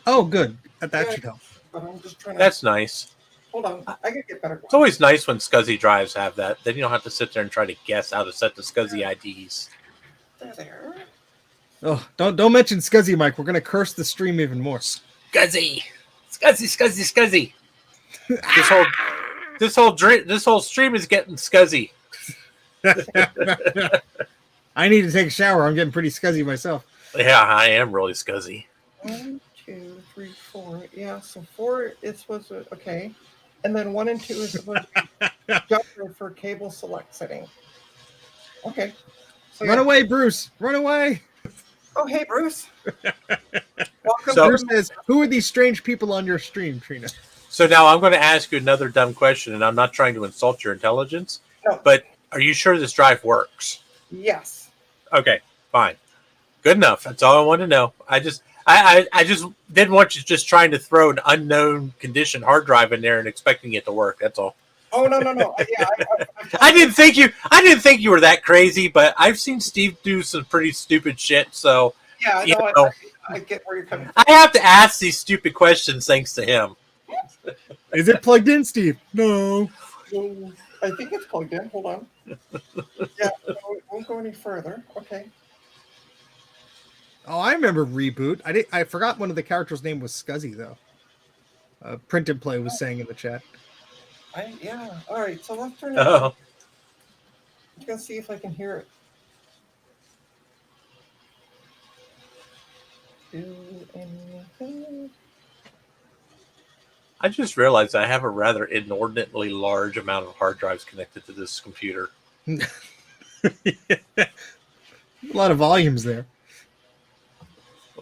Oh, good. That should help. But I'm just trying to. That's nice. Hold on, I can get better. It's always nice when SCSI drives have that. Then you don't have to sit there and try to guess how to set the SCSI IDs. They're there. Oh, don't mention SCSI, Mike. We're gonna curse the stream even more. SCSI. This whole stream is getting SCSI. I need to take a shower. I'm getting pretty SCSI myself. Yeah, I am really SCSI. 1, 2, 3, 4. Yeah, so 4 is supposed to okay, and then 1 and 2 is supposed to be jumper for cable select setting. Okay. So, Run away, Bruce! Run away! Oh, hey, Bruce. Welcome. So, Bruce says, "Who are these strange people on your stream, Trina?" So now I'm going to ask you another dumb question, and I'm not trying to insult your intelligence, but are you sure this drive works? Yes. Okay, fine. Good enough. That's all I want to know. I just didn't want you just trying to throw an unknown condition hard drive in there and expecting it to work. That's all. Oh no. Yeah, I didn't think you were that crazy, but I've seen Steve do some pretty stupid shit. So yeah, you no, know, I get where you're coming from. I have to ask these stupid questions thanks to him. Is it plugged in, Steve? No. I think it's plugged in. Hold on. Yeah, no, it won't go any further. Okay. Oh, I remember Reboot. I forgot one of the characters' name was SCSI though. Print and Play was saying in the chat. Yeah. All right. So let's turn it. Oh. I'm gonna see if I can hear it. Do anything. I just realized I have a rather inordinately large amount of hard drives connected to this computer. A lot of volumes there.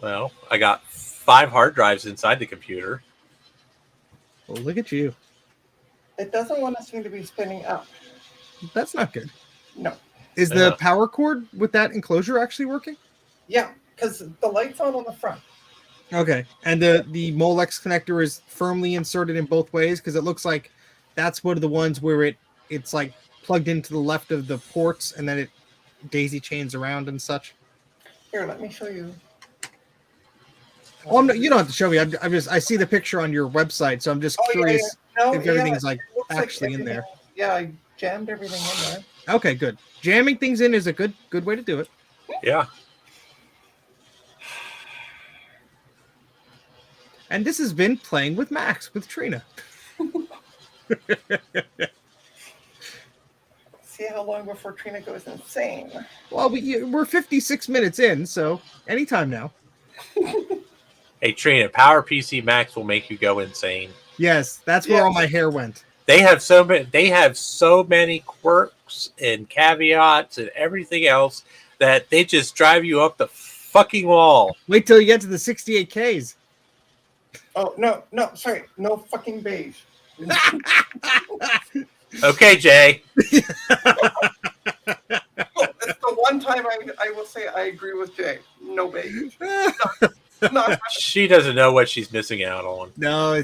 Well, I got 5 hard drives inside the computer. Well, look at you. It doesn't want to seem to be spinning up. That's not good. No. Is the power cord with that enclosure actually working? Yeah, because the light's on the front. Okay, and the Molex connector is firmly inserted in both ways because it looks like that's one of the ones where it's like plugged into the left of the ports and then it daisy chains around and such. Here, let me show you. Oh, you don't have to show me. I see the picture on your website, so I'm just curious if everything's like actually in there. Yeah, I jammed everything in there. Okay, good. Jamming things in is a good way to do it. Yeah. And this has been Playing with Max with Trina. See how long before Trina goes insane. Well, we're 56 minutes in, so anytime now. Hey, Trina, PowerPC Max will make you go insane. Yes, that's where all my hair went. They have so many quirks and caveats and everything else that they just drive you up the fucking wall. Wait till you get to the 68Ks. Oh, no, sorry. No fucking beige. Okay, Jay. That's the one time I will say I agree with Jay. No beige. Not She doesn't know what she's missing out on. No,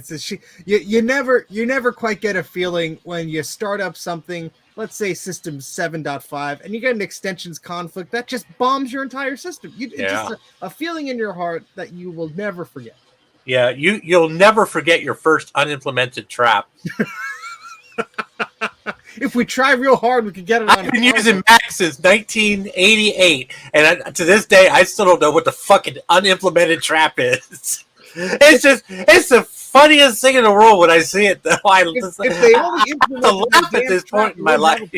you never quite get a feeling when you start up something, let's say system 7.5, and you get an extensions conflict that just bombs your entire system. It's just a feeling in your heart that you will never forget. Yeah, you'll never forget your first unimplemented trap. If we try real hard, we could get it on. I've been using Mac since 1988, and to this day, I still don't know what the fucking unimplemented trap is. It's the funniest thing in the world when I see it. Though If they only implement to laugh at this point in my life.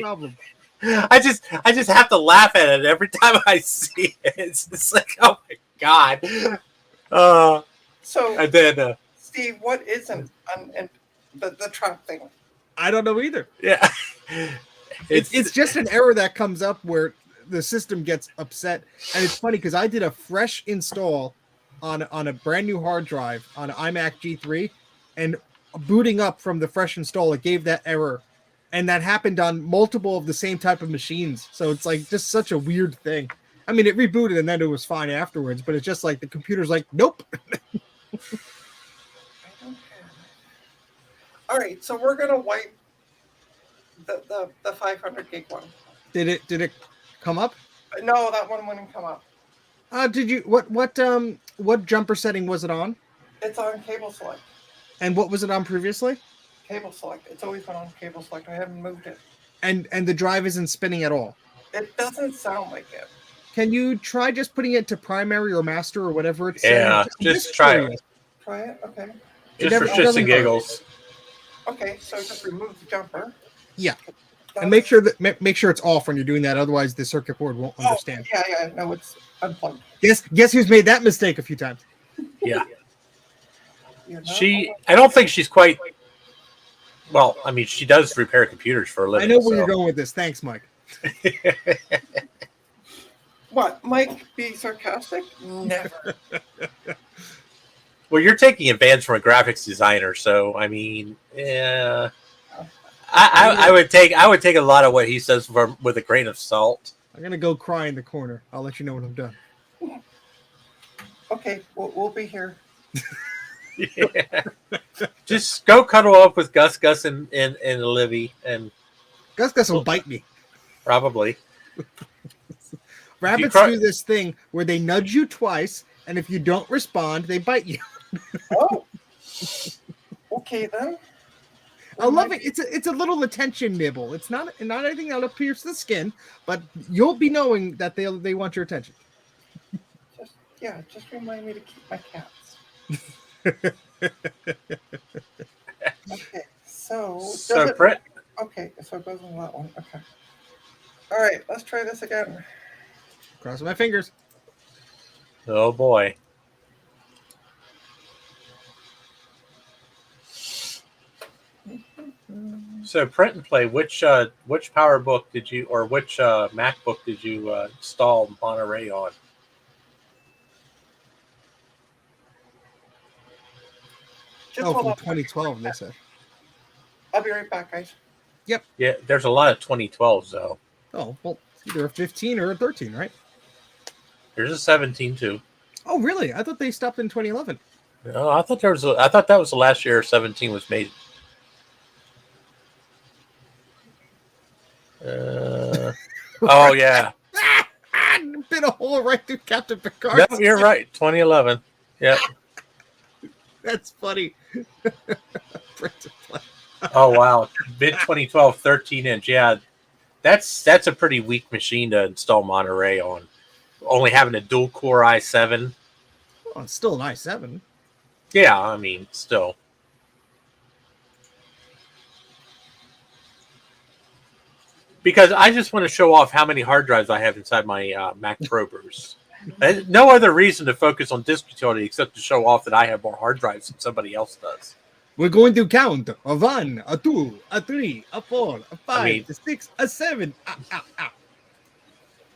I just have to laugh at it every time I see it. It's like, oh my god. So, and then Steve, what isn't the trap thing? I don't know either. Yeah, it's just an error that comes up where the system gets upset, and it's funny because I did a fresh install on a brand new hard drive on an iMac G3, and booting up from the fresh install, it gave that error, and that happened on multiple of the same type of machines. So it's like just such a weird thing. I mean, it rebooted and then it was fine afterwards, but it's just like the computer's like, nope. All right, so we're gonna wipe the 500 gig one. Did it come up? No, that one wouldn't come up. Did you what jumper setting was it on? It's on cable select. And what was it on previously? Cable select. It's always been on cable select. I haven't moved it. And the drive isn't spinning at all. It doesn't sound like it. Can you try just putting it to primary or master or whatever it's saying? Just try it. Try it? Okay. Just for shits and giggles. Okay, so just remove the jumper. Yeah. And make sure it's off when you're doing that, otherwise the circuit board won't understand. Yeah, no, it's unplugged. Guess who's made that mistake a few times? Yeah. I don't think she's quite. Well, I mean, she does repair computers for a living. I know where you're going with this. Thanks, Mike. What, Mike? Be sarcastic? Never. Well, you're taking advantage from a graphics designer, so I mean, yeah. I would take a lot of what he says with a grain of salt. I'm gonna go cry in the corner. I'll let you know when I'm done. Okay, we'll be here. Yeah. Just go cuddle up with Gus, and Livy, and Gus will bite me. Probably. Rabbits do this thing where they nudge you twice, and if you don't respond, they bite you. Oh. Okay then. I love it. It's a little attention nibble. It's not anything that'll pierce the skin, but you'll be knowing that they want your attention. Just remind me to keep my cats. Okay, so Brett. Okay, so it goes on that one. Okay. All right, let's try this again. Cross my fingers. Oh boy. So print and play. Which PowerBook did you, or which MacBook did you install Monterey on? From 2012, they said. I'll be right back, guys. Yep. Yeah, there's a lot of 2012s though. Oh well, either a 15 or a 13, right? There's a 17 too. Oh really? I thought they stopped in 2011. No, I thought that was the last year 17 was made. Oh yeah. Bit a hole right through Captain Picard. No, you're right. 2011. Yep. That's funny. Oh wow, mid 2012, 13-inch. Yeah, that's a pretty weak machine to install Monterey on. Only having a dual core i7. Oh, it's still an i7. Yeah, I mean, still. Because I just want to show off how many hard drives I have inside my Mac Pro Bruce. No other reason to focus on disk utility except to show off that I have more hard drives than somebody else does. We're going to count a 1, a 2, a 3, a 4, a 5, a 6, a 7.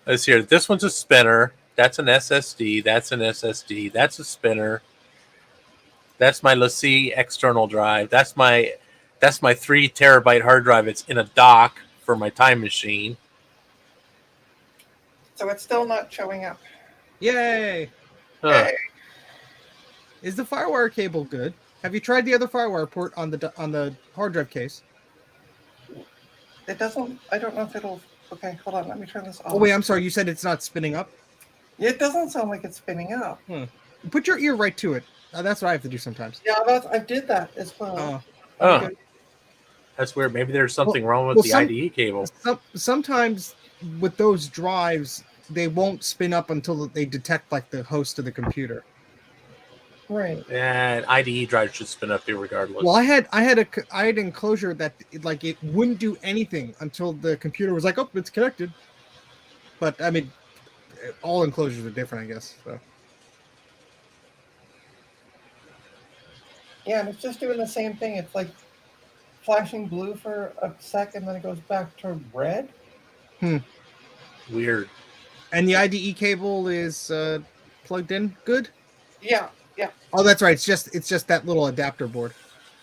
Let's hear. This one's a spinner. That's an SSD. That's an SSD. That's a spinner. That's my LaCie external drive. That's my 3 terabyte hard drive. It's in a dock for my time machine. So it's still not showing up. Yay! Huh. Yay. Is the FireWire cable good? Have you tried the other FireWire port on the hard drive case? It doesn't. I don't know if it'll. Okay, hold on. Let me turn this off. Oh wait, I'm sorry. You said it's not spinning up. It doesn't sound like it's spinning up. Put your ear right to it. That's what I have to do sometimes. Yeah, I did that as well. Oh, that's weird. Maybe there's something wrong with the IDE cable. Sometimes with those drives, they won't spin up until they detect like the host of the computer. Right. And IDE drive should spin up regardless. Well, I had an enclosure that it wouldn't do anything until the computer was like, oh, it's connected. But I mean, all enclosures are different, I guess. So. Yeah, and it's just doing the same thing. It's like flashing blue for a second, then it goes back to red. Weird. And the IDE cable is plugged in good? Yeah. Oh, that's right. It's just that little adapter board.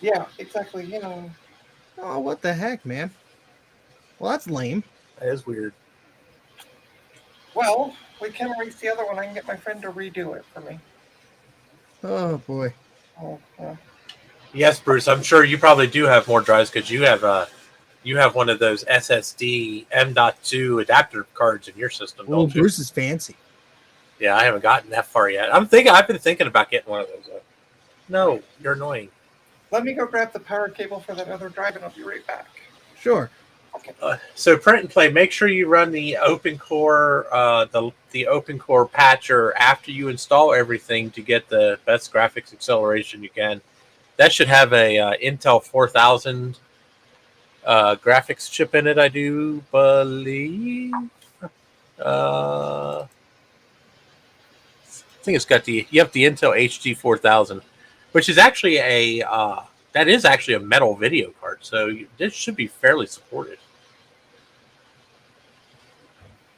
Yeah, exactly. Oh, what the heck, man? Well, that's lame. That is weird. Well, we can erase the other one. I can get my friend to redo it for me. Oh boy. Oh, yeah. Yes, Bruce. I'm sure you probably do have more drives because you have one of those SSD M.2 adapter cards in your system. Oh, Bruce is fancy. Yeah, I haven't gotten that far yet. I've been thinking about getting one of those. No, you're annoying. Let me go grab the power cable for that other drive, and I'll be right back. Sure. Okay. So print and play. Make sure you run the OpenCore, the OpenCore patcher after you install everything to get the best graphics acceleration you can. That should have a Intel 4000 graphics chip in it, I do believe. I think it's got the Intel HD 4000, which is actually a metal video card, so this should be fairly supported.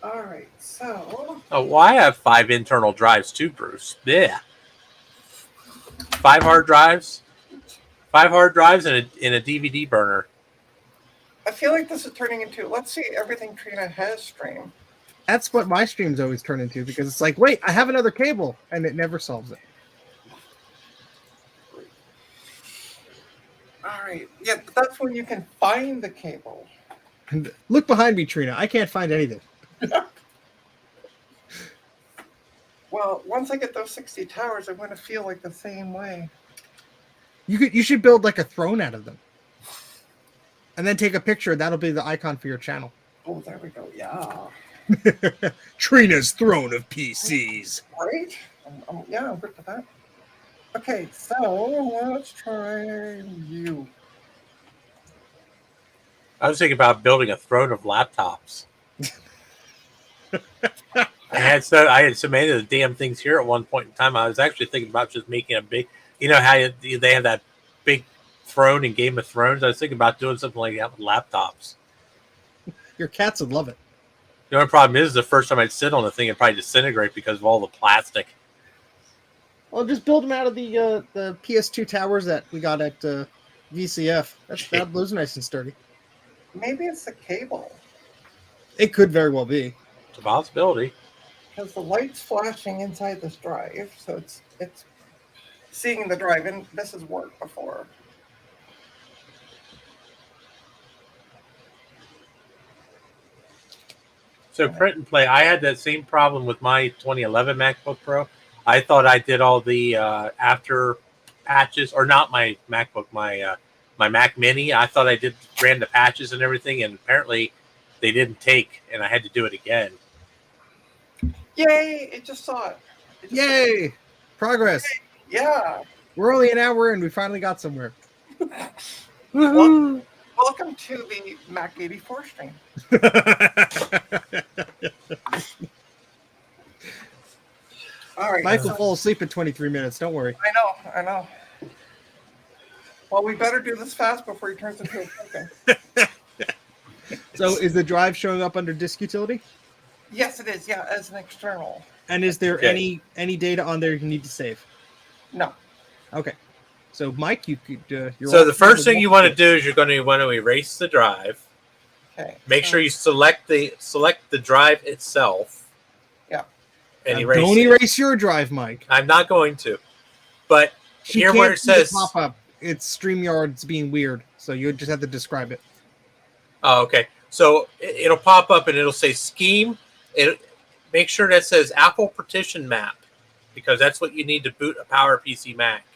All right, so. Oh, well, I have 5 internal drives too, Bruce. Yeah, 5 hard drives, and a DVD burner. I feel like this is turning into. Let's see everything Trina has streamed. That's what my streams always turn into because it's like, wait, I have another cable, and it never solves it. All right. Yeah, but that's when you can find the cable. And look behind me, Trina. I can't find anything. Well, once I get those 60 towers, I'm going to feel like the same way. You should build like a throne out of them, and then take a picture. That'll be the icon for your channel. Oh, there we go. Yeah. Trina's throne of PCs. Right? Yeah, I'm good for that. Okay, so let's try you. I was thinking about building a throne of laptops. I had so many of the damn things here at one point in time. I was actually thinking about just making a big, how they have that big throne in Game of Thrones. I was thinking about doing something like that with laptops. Your cats would love it. The only problem is the first time I'd sit on the thing, it'd probably disintegrate because of all the plastic. Well, just build them out of the PS2 towers that we got at VCF. Those are nice and sturdy. Maybe it's the cable. It could very well be. It's a possibility. Because the light's flashing inside this drive, so it's seeing the drive, and this has worked before. So print and play. I had that same problem with my 2011 MacBook Pro. I thought I did all the after patches, or not my MacBook, my my Mac Mini. I thought I ran the patches and everything, and apparently they didn't take, and I had to do it again. Yay! It just saw it. Yay! Progress. Yeah. We're only an hour and we finally got somewhere. Welcome to the Mac84 stream. All right. Mike will fall asleep in 23 minutes. Don't worry. I know. Well, we better do this fast before he turns into a pumpkin. So is the drive showing up under disk utility? Yes, it is. Yeah, as an external. And is there any data on there you need to save? No. Okay. So Mike, you could. So the first thing you want to do is you're going to want to erase the drive. Okay. Make sure you select the drive itself. Yeah. And don't erase your drive, Mike. I'm not going to. But here where it says pop up, it's StreamYard's being weird, so you just have to describe it. Oh, okay. So it'll pop up and it'll say scheme. Make sure that says Apple Partition Map, because that's what you need to boot a PowerPC Mac.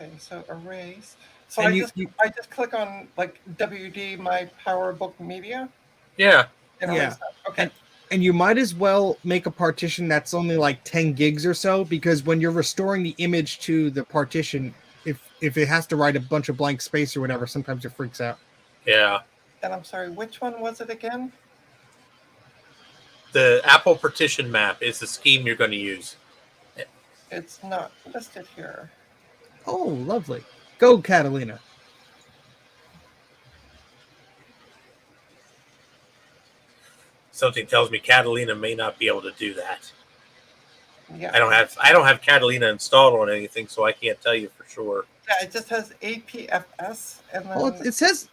Okay, so erase. So I just click on like WD my PowerBook Media. Yeah. Yeah. Okay. And you might as well make a partition that's only like 10 gigs or so, because when you're restoring the image to the partition, if it has to write a bunch of blank space or whatever, sometimes it freaks out. Yeah. And I'm sorry, which one was it again? The Apple Partition Map is the scheme you're going to use. It's not listed here. Oh, lovely. Go, Catalina. Something tells me Catalina may not be able to do that. Yeah. I don't have Catalina installed on anything, so I can't tell you for sure. Yeah, it just has APFS, and then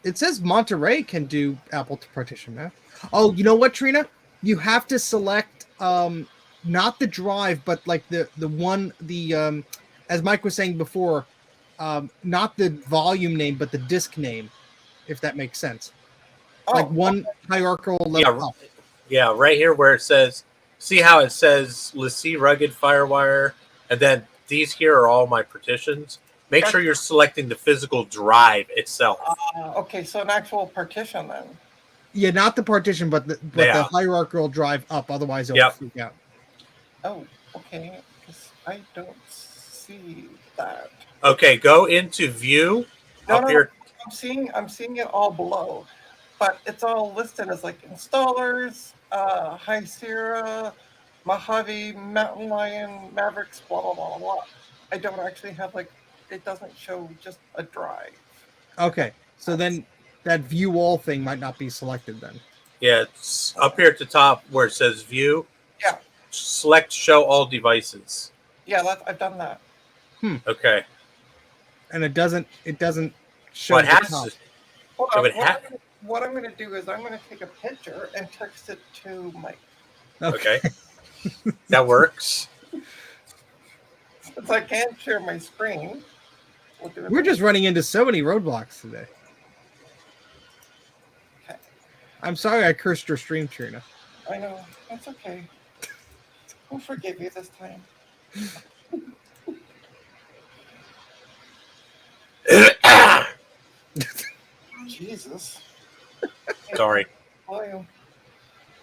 it says Monterey can do Apple Partition Map. Oh, you know what, Trina? You have to select not the drive, but like the one as Mike was saying before, not the volume name, but the disk name, if that makes sense. Like one hierarchical level up. Yeah, right here where it says, see how it says LaCie Rugged Firewire, and then these here are all my partitions. Make sure you're selecting the physical drive itself. Okay, so an actual partition then. Yeah, not the partition, but the hierarchical drive up. Otherwise, it'll freak out. Oh, okay. Because I don't see that. Okay, go into View here. I'm seeing it all below, but it's all listed as like installers, High Sierra, Mojave, Mountain Lion, Mavericks, blah blah blah blah. I don't actually have it doesn't show just a drive. Okay, so then that View All thing might not be selected then. Yeah, it's up here at the top where it says View. Yeah. Select Show All Devices. Yeah, I've done that. Okay. And it doesn't show What the has top. to, Hold on. What I'm going to do is I'm going to take a picture and text it to Mike. Okay. That works. Since I can't share my screen. We're just running into so many roadblocks today. Okay. I'm sorry I cursed your stream, Trina. I know. That's okay. I'll forgive you this time. Jesus. Sorry.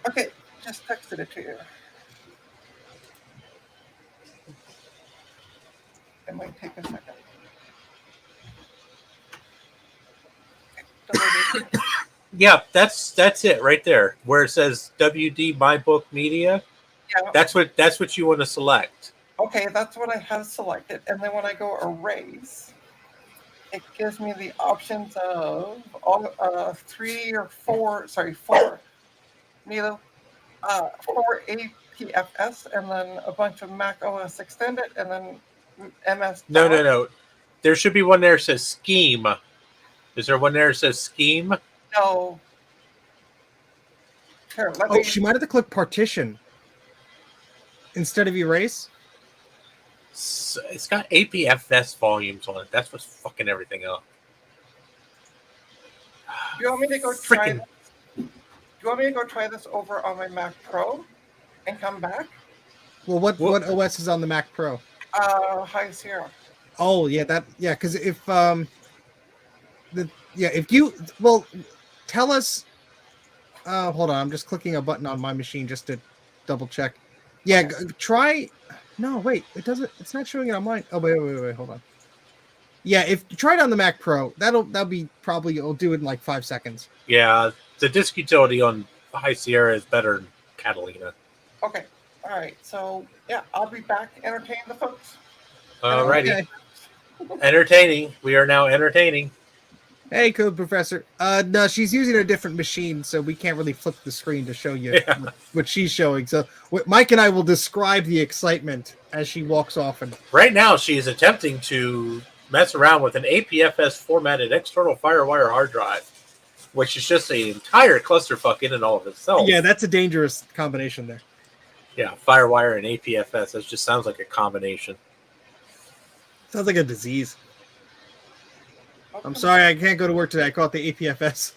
Okay, just texted it to you. It might take a second. Yeah, that's it right there where it says WD MyBook Media. Yeah. That's what you want to select. Okay, that's what I have selected, and then when I go erase, it gives me the options of all 4 Milo, 4 APFS, and then a bunch of Mac OS Extended, and then MS. No. There should be one there that says Scheme. Is there one there that says Scheme? No. Here, she might have to click Partition instead of Erase. It's got APFS volumes on it. That's what's fucking everything up. Do you want me to go try this? Do you want me to go try this over on my Mac Pro and come back? Well, what OS is on the Mac Pro? High Sierra. Oh yeah, because if if you tell us. Hold on, I'm just clicking a button on my machine just to double check. Yeah, try. No, wait, it doesn't. It's not showing it on mine. Oh, wait, hold on. Yeah, if you try it on the Mac Pro, that'll be probably it'll do it in like 5 seconds. Yeah, the disk utility on High Sierra is better than Catalina. Okay. All right. So yeah, I'll be back to entertain the folks. Alrighty. Okay. Entertaining. We are now entertaining. Hey, Code Professor. No, she's using a different machine, so we can't really flip the screen to show you what she's showing. So Mike and I will describe the excitement as she walks off. And right now, she is attempting to mess around with an APFS formatted external FireWire hard drive, which is just an entire clusterfuck in and all of itself. Yeah, that's a dangerous combination there. Yeah, FireWire and APFS. That just sounds like a combination. Sounds like a disease. I'm sorry, I can't go to work today. I caught the APFS.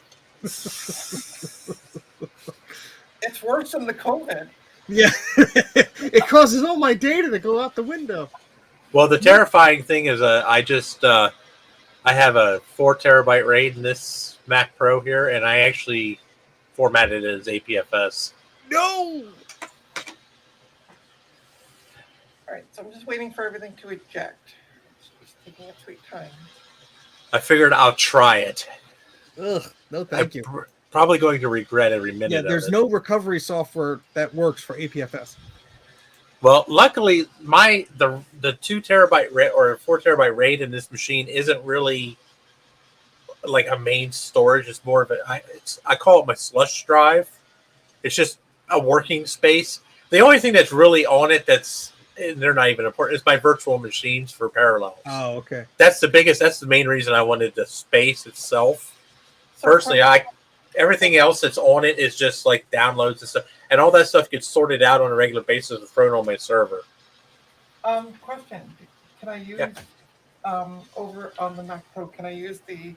It's worse than the COVID. Yeah, it causes all my data to go out the window. Well, the terrifying thing is, I have a 4 terabyte RAID in this Mac Pro here, and I actually formatted it as APFS. No. All right, so I'm just waiting for everything to eject. It's taking a sweet time. I figured I'll try it. Ugh, no, thank you. Probably going to regret every minute. Yeah, there's no recovery software that works for APFS. Well, luckily, the 2 terabyte RAID or 4 terabyte RAID in this machine isn't really like a main storage. It's more of I call it my slush drive. It's just a working space. The only thing that's really on it and they're not even important, is my virtual machines for Parallels. Oh, okay. That's the main reason I wanted the space itself. So Personally, everything else that's on it is just like downloads and stuff, and all that stuff gets sorted out on a regular basis and thrown on my server. Question: can I use over on the Mac Pro? Can I use the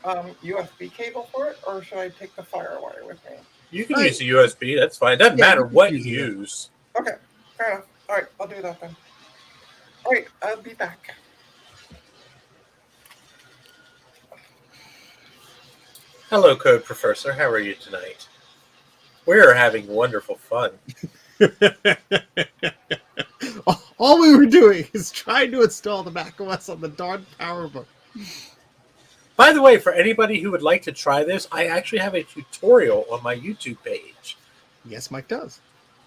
USB cable for it, or should I take the FireWire with me? You can use the USB. That's fine. It doesn't matter what you use. Okay, fair enough. All right, I'll do that then. All right, I'll be back. Hello, Code Professor. How are you tonight? We are having wonderful fun. All we were doing is trying to install the macOS on the darn PowerBook. By the way, for anybody who would like to try this, I actually have a tutorial on my YouTube page. Yes, Mike does.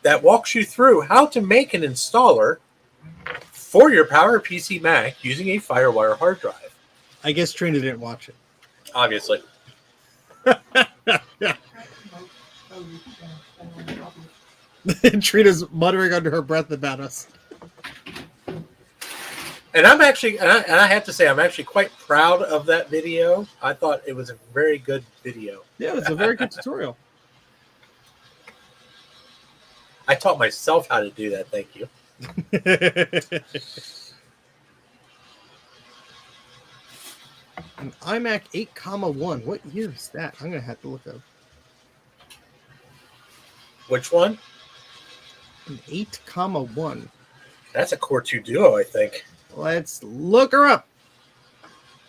That walks you through how to make an installer for your PowerPC Mac using a FireWire hard drive. I guess Trina didn't watch it. Obviously. Trina's muttering under her breath about us. And I'm actually, and I have to say, I'm actually quite proud of that video. I thought it was a very good video. Yeah, it was a very good tutorial. I taught myself how to do that. Thank you. An iMac 8,1. What year is that? I'm going to have to look up. Which one? An 8,1. That's a Core 2 Duo, I think. Let's look her up.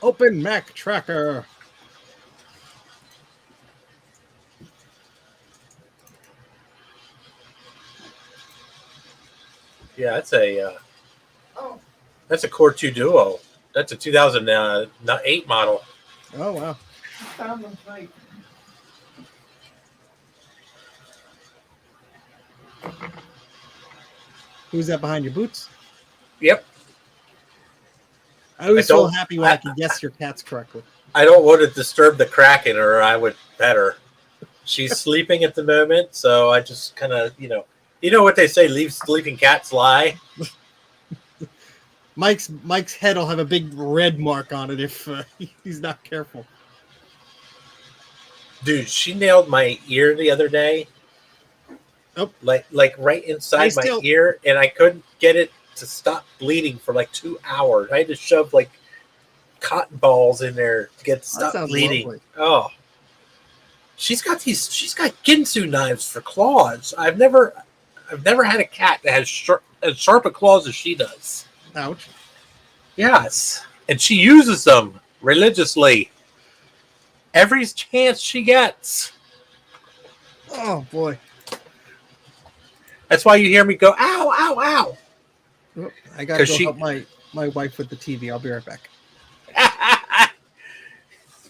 Open Mac Tracker. Yeah, that's a Core 2 Duo. That's a 2008 model. Oh, wow. Found them right. Who's that behind your boots? Yep. I always feel happy when I can guess your cats correctly. I don't want to disturb the Kraken, or I would pet her. She's sleeping at the moment, so I just kind of, you know what they say, leave sleeping cats lie. Mike's head will have a big red mark on it if he's not careful. Dude, she nailed my ear the other day. Oh, like right inside my ear, and I couldn't get it to stop bleeding for like 2 hours. I had to shove like cotton balls in there to get it to stop bleeding. Lovely. Oh, she's got Ginsu knives for claws. I've never had a cat that has as sharp a claws as she does. Ouch. Yes, and she uses them religiously. every chance she gets. Oh boy. That's why you hear me go, ow, ow, ow. Oh, I gotta go help my wife with the TV. I'll be right back.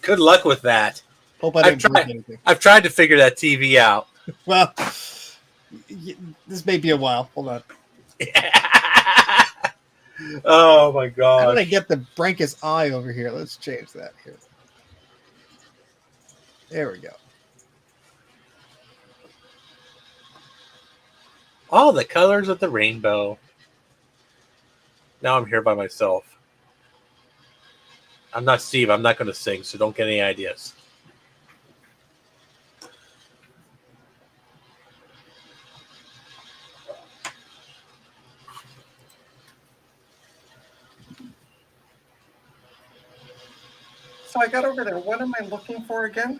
Good luck with that. Hope I didn't break anything. I've tried to figure that TV out. Well, this may be a while. Hold on. Oh my god! How did I get the Brankus eye over here? Let's change that here. There we go. All the colors of the rainbow. Now I'm here by myself. I'm not Steve. I'm not going to sing, so don't get any ideas. So I got over there. What am I looking for again?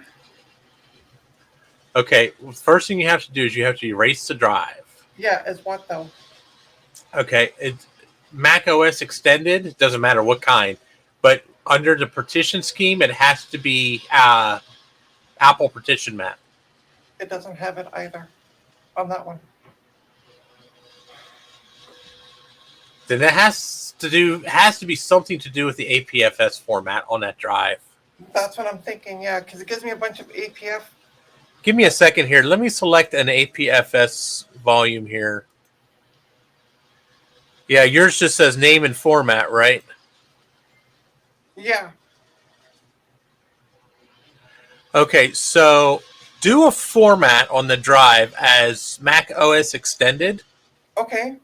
Okay, first thing you have to do is you have to erase the drive. Yeah, as what though? Okay, it's Mac OS Extended. Doesn't matter what kind, but under the partition scheme, it has to be Apple partition map. It doesn't have it either on that one. Then it has to be something to do with the APFS format on that drive. That's what I'm thinking. Yeah, because it gives me a bunch of APF. Give me a second here. Let me select an APFS volume here. Yeah, yours just says name and format, right? Yeah. Okay, so do a format on the drive as Mac OS Extended. Okay.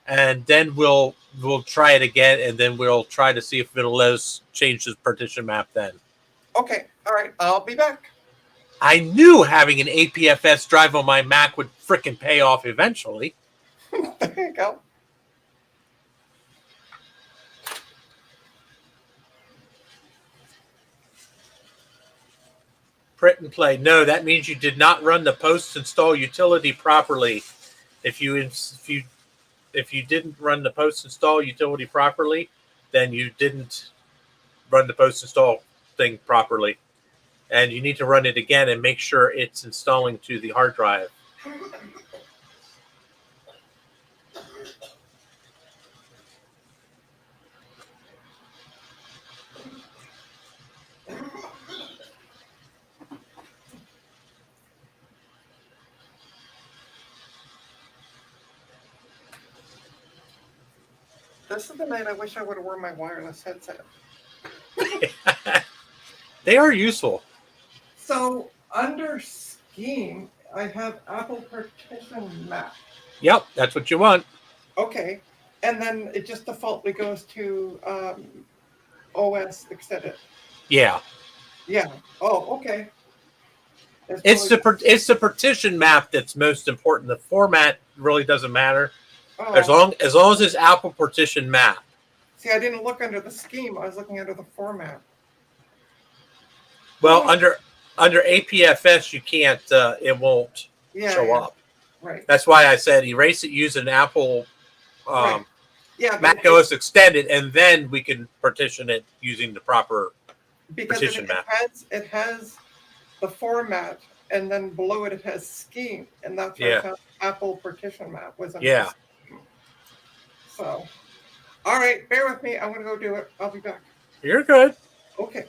And then we'll try it again, and then we'll try to see if it'll let us change the partition map then. Okay. All right. I'll be back. I knew having an APFS drive on my Mac would frickin' pay off eventually. There you go. Print and play. No, that means you did not run the post install utility properly. If you didn't run the post install utility properly, then you didn't run the post install thing properly. And you need to run it again and make sure it's installing to the hard drive. This is the night I wish I would have worn my wireless headset. They are useful. So under scheme, I have Apple partition map. Yep, that's what you want. Okay. And then it just defaultly goes to OS extended. Yeah. Yeah. Oh, okay. It's the partition map that's most important. The format really doesn't matter. Oh. As long as it's Apple partition map. See, I didn't look under the scheme. I was looking under the format. Well, under APFS, you can't. It won't show up. Right. That's why I said erase it using Apple Right. Yeah, Mac OS Extended, and then we can partition it using the proper partition map. It has the format, and then below it has scheme, and that's where I found Apple partition map was under the scheme. So, all right, bear with me. I'm going to go do it. I'll be back. You're good. Okay.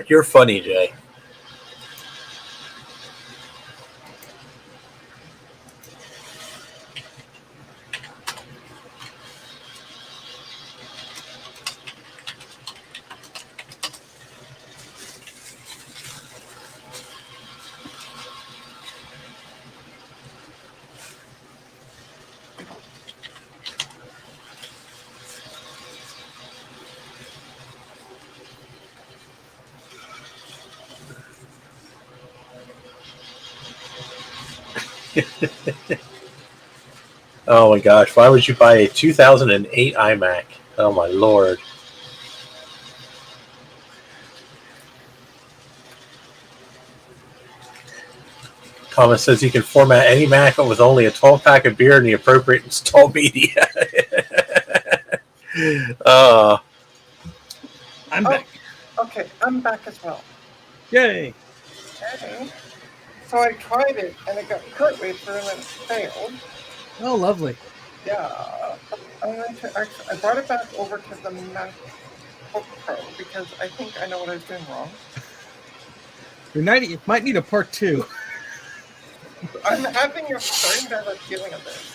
You're funny, Jay. Oh my gosh, why would you buy a 2008 iMac? Oh my lord. Thomas says you can format any Mac with only a 12-pack of beer and the appropriate install media. I'm back. Okay, I'm back as well. Yay! Okay. So I tried it and it got partway through and then it failed. Oh, lovely. Yeah. I brought it back over to the MacBook Pro because I think I know what I was doing wrong. You might need a part 2. I'm starting to have a feeling of this.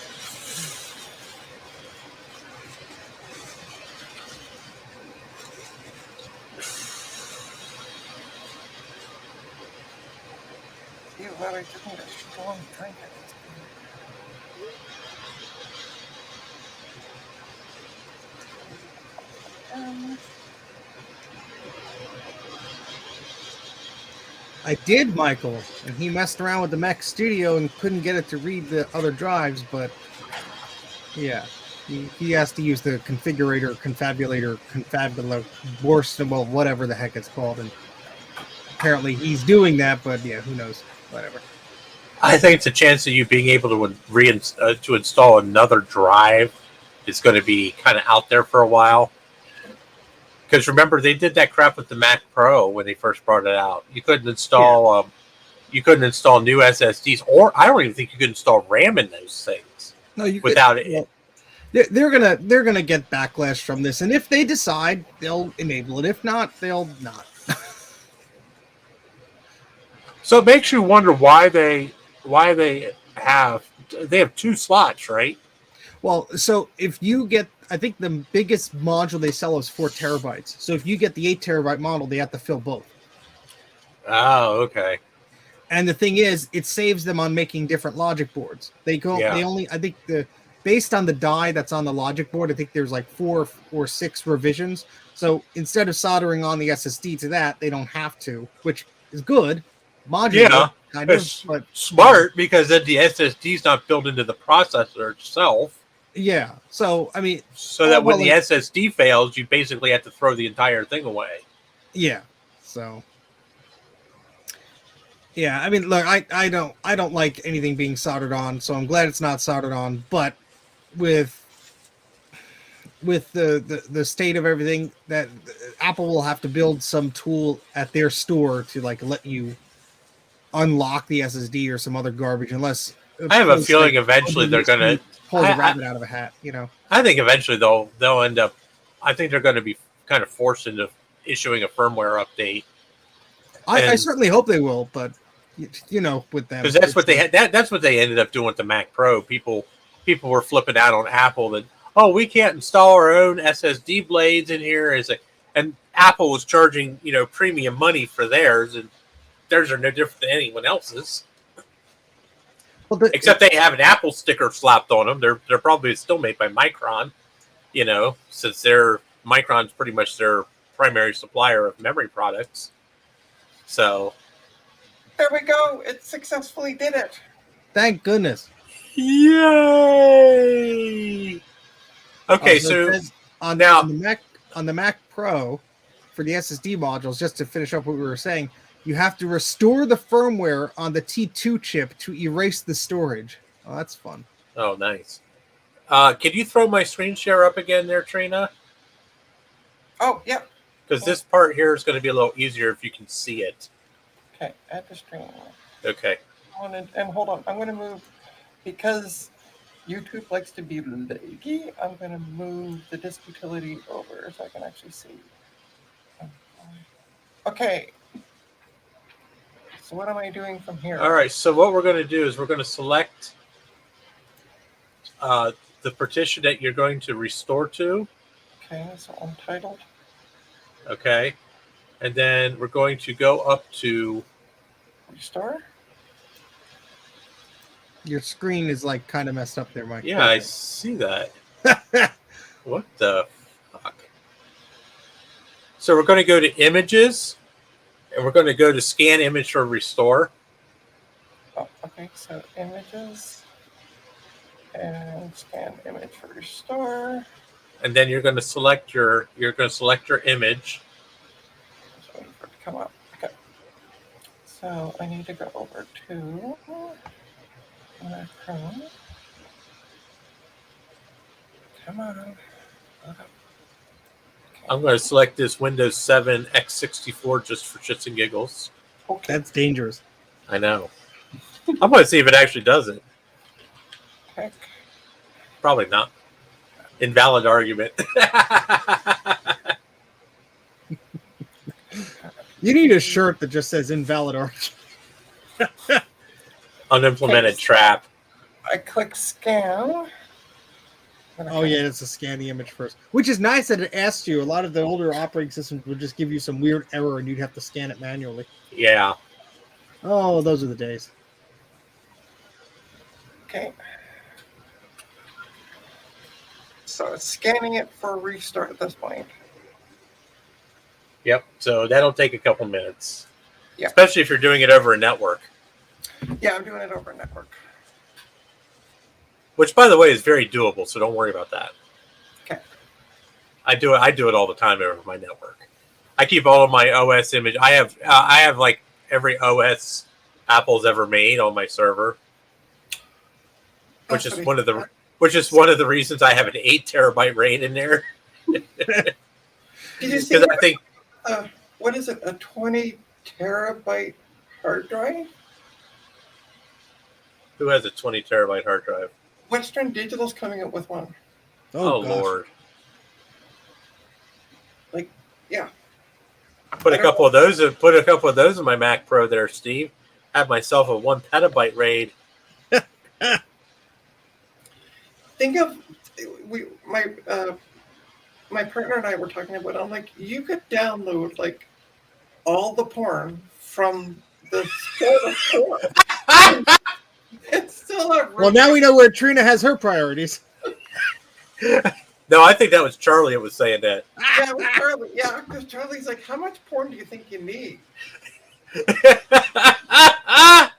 Ew, that I just need a strong drink. I did, Michael, and he messed around with the Mac Studio and couldn't get it to read the other drives, but yeah, he has to use the confabulator, well, whatever the heck it's called, and apparently he's doing that, but yeah, who knows, whatever. I think it's a chance of you being able to install another drive is going to be kind of out there for a while. Because remember, they did that crap with the Mac Pro when they first brought it out. You couldn't install new SSDs, or I don't even think you could install RAM in those things. No, you without it. Well, they're gonna get backlash from this, and if they decide, they'll enable it. If not, they'll not. So it makes you wonder why they have 2 slots, right? Well, so if you get, I think the biggest module they sell is 4 terabytes. So if you get the 8 terabyte model, they have to fill both. Oh, okay. And the thing is, it saves them on making different logic boards. They only, I think based on the die that's on the logic board, I think there's like 4 or 6 revisions. So instead of soldering on the SSD to that, they don't have to, which is good. Modular, kind of, but smart because then the SSD is not built into the processor itself. Yeah, so I mean, so that when the SSD fails, you basically have to throw the entire thing away. Yeah, so yeah, I mean, look, I don't like anything being soldered on, so I'm glad it's not soldered on. But with the state of everything, that Apple will have to build some tool at their store to like let you unlock the SSD or some other garbage, unless I have a feeling eventually they're going to pull the rabbit out of a hat, you know. I think eventually they'll end up. I think they're going to be kind of forced into issuing a firmware update. I certainly hope they will, but you know, with them, because that's what they had. That's what they ended up doing with the Mac Pro. People were flipping out on Apple that we can't install our own SSD blades in here and Apple was charging premium money for theirs, and theirs are no different than anyone else's. Well, except they have an Apple sticker slapped on them. They're probably still made by Micron, since Micron's pretty much their primary supplier of memory products. So there we go. It successfully did it. Thank goodness. Yay! Okay, so on the Mac Pro for the SSD modules, just to finish up what we were saying, you have to restore the firmware on the T2 chip to erase the storage. Oh, that's fun. Oh, nice. Can you throw my screen share up again there, Trina? Oh, yeah. Because this part here is going to be a little easier if you can see it. Okay, add the screen. Okay. And hold on, I'm going to move, because YouTube likes to be laggy, I'm going to move the disk utility over so I can actually see. Okay. So what am I doing from here? All right. So what we're going to do is we're going to select the partition that you're going to restore to. Okay, so Untitled. Okay. And then we're going to go up to Restore. Your screen is like kind of messed up there, Mike. Yeah, I see that. What the fuck? So we're going to go to images, and we're going to go to scan image for restore. Oh, okay, so images and scan image for restore. And then you're going to select your image. Just waiting for it to come up. Okay. So I need to go over to Chrome. Come on. Okay. I'm going to select this Windows 7 x64 just for shits and giggles. Okay. That's dangerous. I know. I'm going to see if it actually does it. Heck. Probably not. Invalid argument. You need a shirt that just says invalid argument. Unimplemented trap. I click scan. Oh yeah, it's to scan the image first, which is nice that it asks you. A lot of the older operating systems would just give you some weird error, and you'd have to scan it manually. Yeah. Oh, those are the days. Okay. So it's scanning it for restart at this point. Yep. So that'll take a couple minutes. Yeah. Especially if you're doing it over a network. Yeah, I'm doing it over a network. Which, by the way, is very doable, so don't worry about that. Okay. I do it all the time over my network. I keep all of my OS image. I have like every OS Apple's ever made on my server, which is one of the reasons I have an 8 terabyte RAID in there. Did you see? Because I think what is it? A 20 terabyte hard drive? Who has a 20 terabyte hard drive? Western Digital's coming up with one. Oh gosh. Lord! Like, yeah. Put a couple of those in my Mac Pro there, Steve. Have myself a 1 petabyte RAID. Think of my partner and I were talking about it. I'm like, you could download like all the porn from the store of porn. It's still a Well, now we know where Trina has her priorities. No, I think that was Charlie that was saying that. Yeah, it was Charlie. Yeah, because Charlie's like, how much porn do you think you need?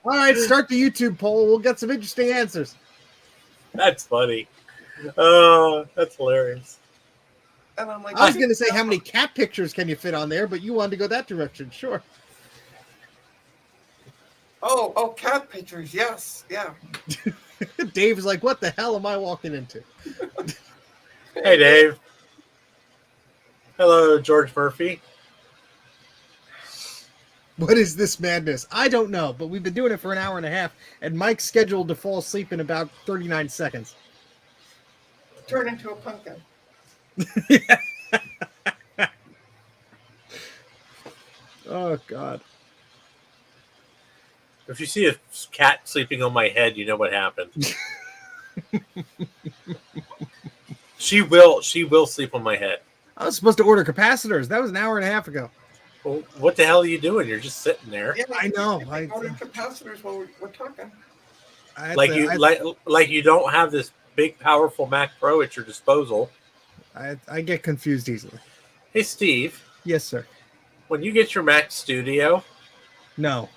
All right, start the YouTube poll. We'll get some interesting answers. That's funny. Oh, that's hilarious. And I'm like, I was going to say, how many cat pictures can you fit on there? But you wanted to go that direction. Sure. Oh, cat pictures. Yes, yeah. Dave is like, what the hell am I walking into? Hey, Dave. Hello, George Murphy. What is this madness? I don't know, but we've been doing it for an hour and a half, and Mike's scheduled to fall asleep in about 39 seconds. Turn into a pumpkin. Oh, God. If you see a cat sleeping on my head, you know what happened. She will sleep on my head. I was supposed to order capacitors. That was an hour and a half ago. Well, what the hell are you doing? You're just sitting there. Yeah, I know. I ordered capacitors while we're talking. Like you don't have this big, powerful Mac Pro at your disposal. I get confused easily. Hey, Steve. Yes, sir. When you get your Mac Studio, No.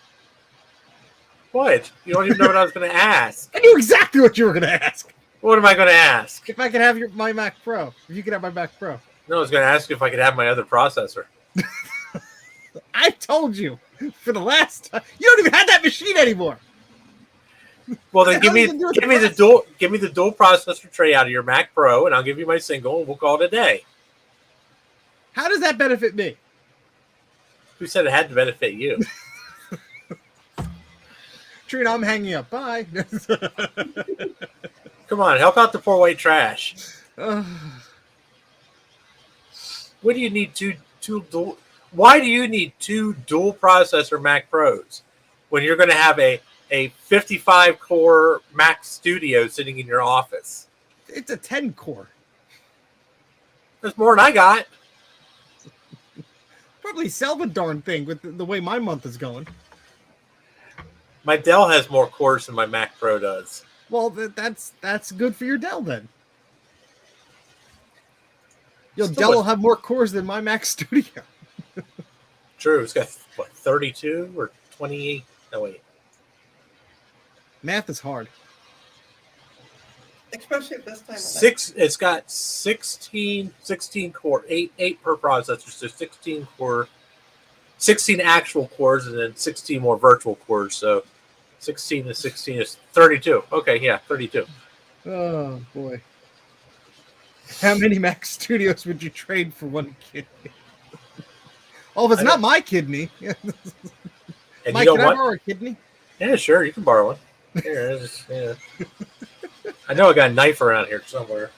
what? You don't even know what I was going to ask. I knew exactly what you were going to ask. What am I going to ask? If I could have my Mac Pro. If you could have my Mac Pro. No, I was going to ask if I could have my other processor. I told you for the last time. You don't even have that machine anymore. Well, then give me the dual processor tray out of your Mac Pro, and I'll give you my single, and we'll call it a day. How does that benefit me? Who said it had to benefit you? Trina, I'm hanging up. Bye. Come on, help out the poor white trash. What do you need two Why do you need 2 dual processor Mac Pros when you're going to have a 55 core Mac Studio sitting in your office? It's a 10 core. That's more than I got. Probably sell the darn thing with the way my month is going. My Dell has more cores than my Mac Pro does. Well, that's good for your Dell then. Your Dell will have more cores than my Mac Studio. True. It's got, what, 32 or 28? No, wait. Math is hard. Especially at this time. It's got 16 core, 8 per processor, so 16 core, 16 actual cores, and then 16 more virtual cores. So 16 to 16 is 32. Okay, yeah, 32. Oh boy. How many Mac Studios would you trade for one kidney? Oh, if it's not my kidney. And Mike, you know can what? I borrow a kidney? Yeah, sure, you can borrow one. Here, yeah. I know I got a knife around here somewhere.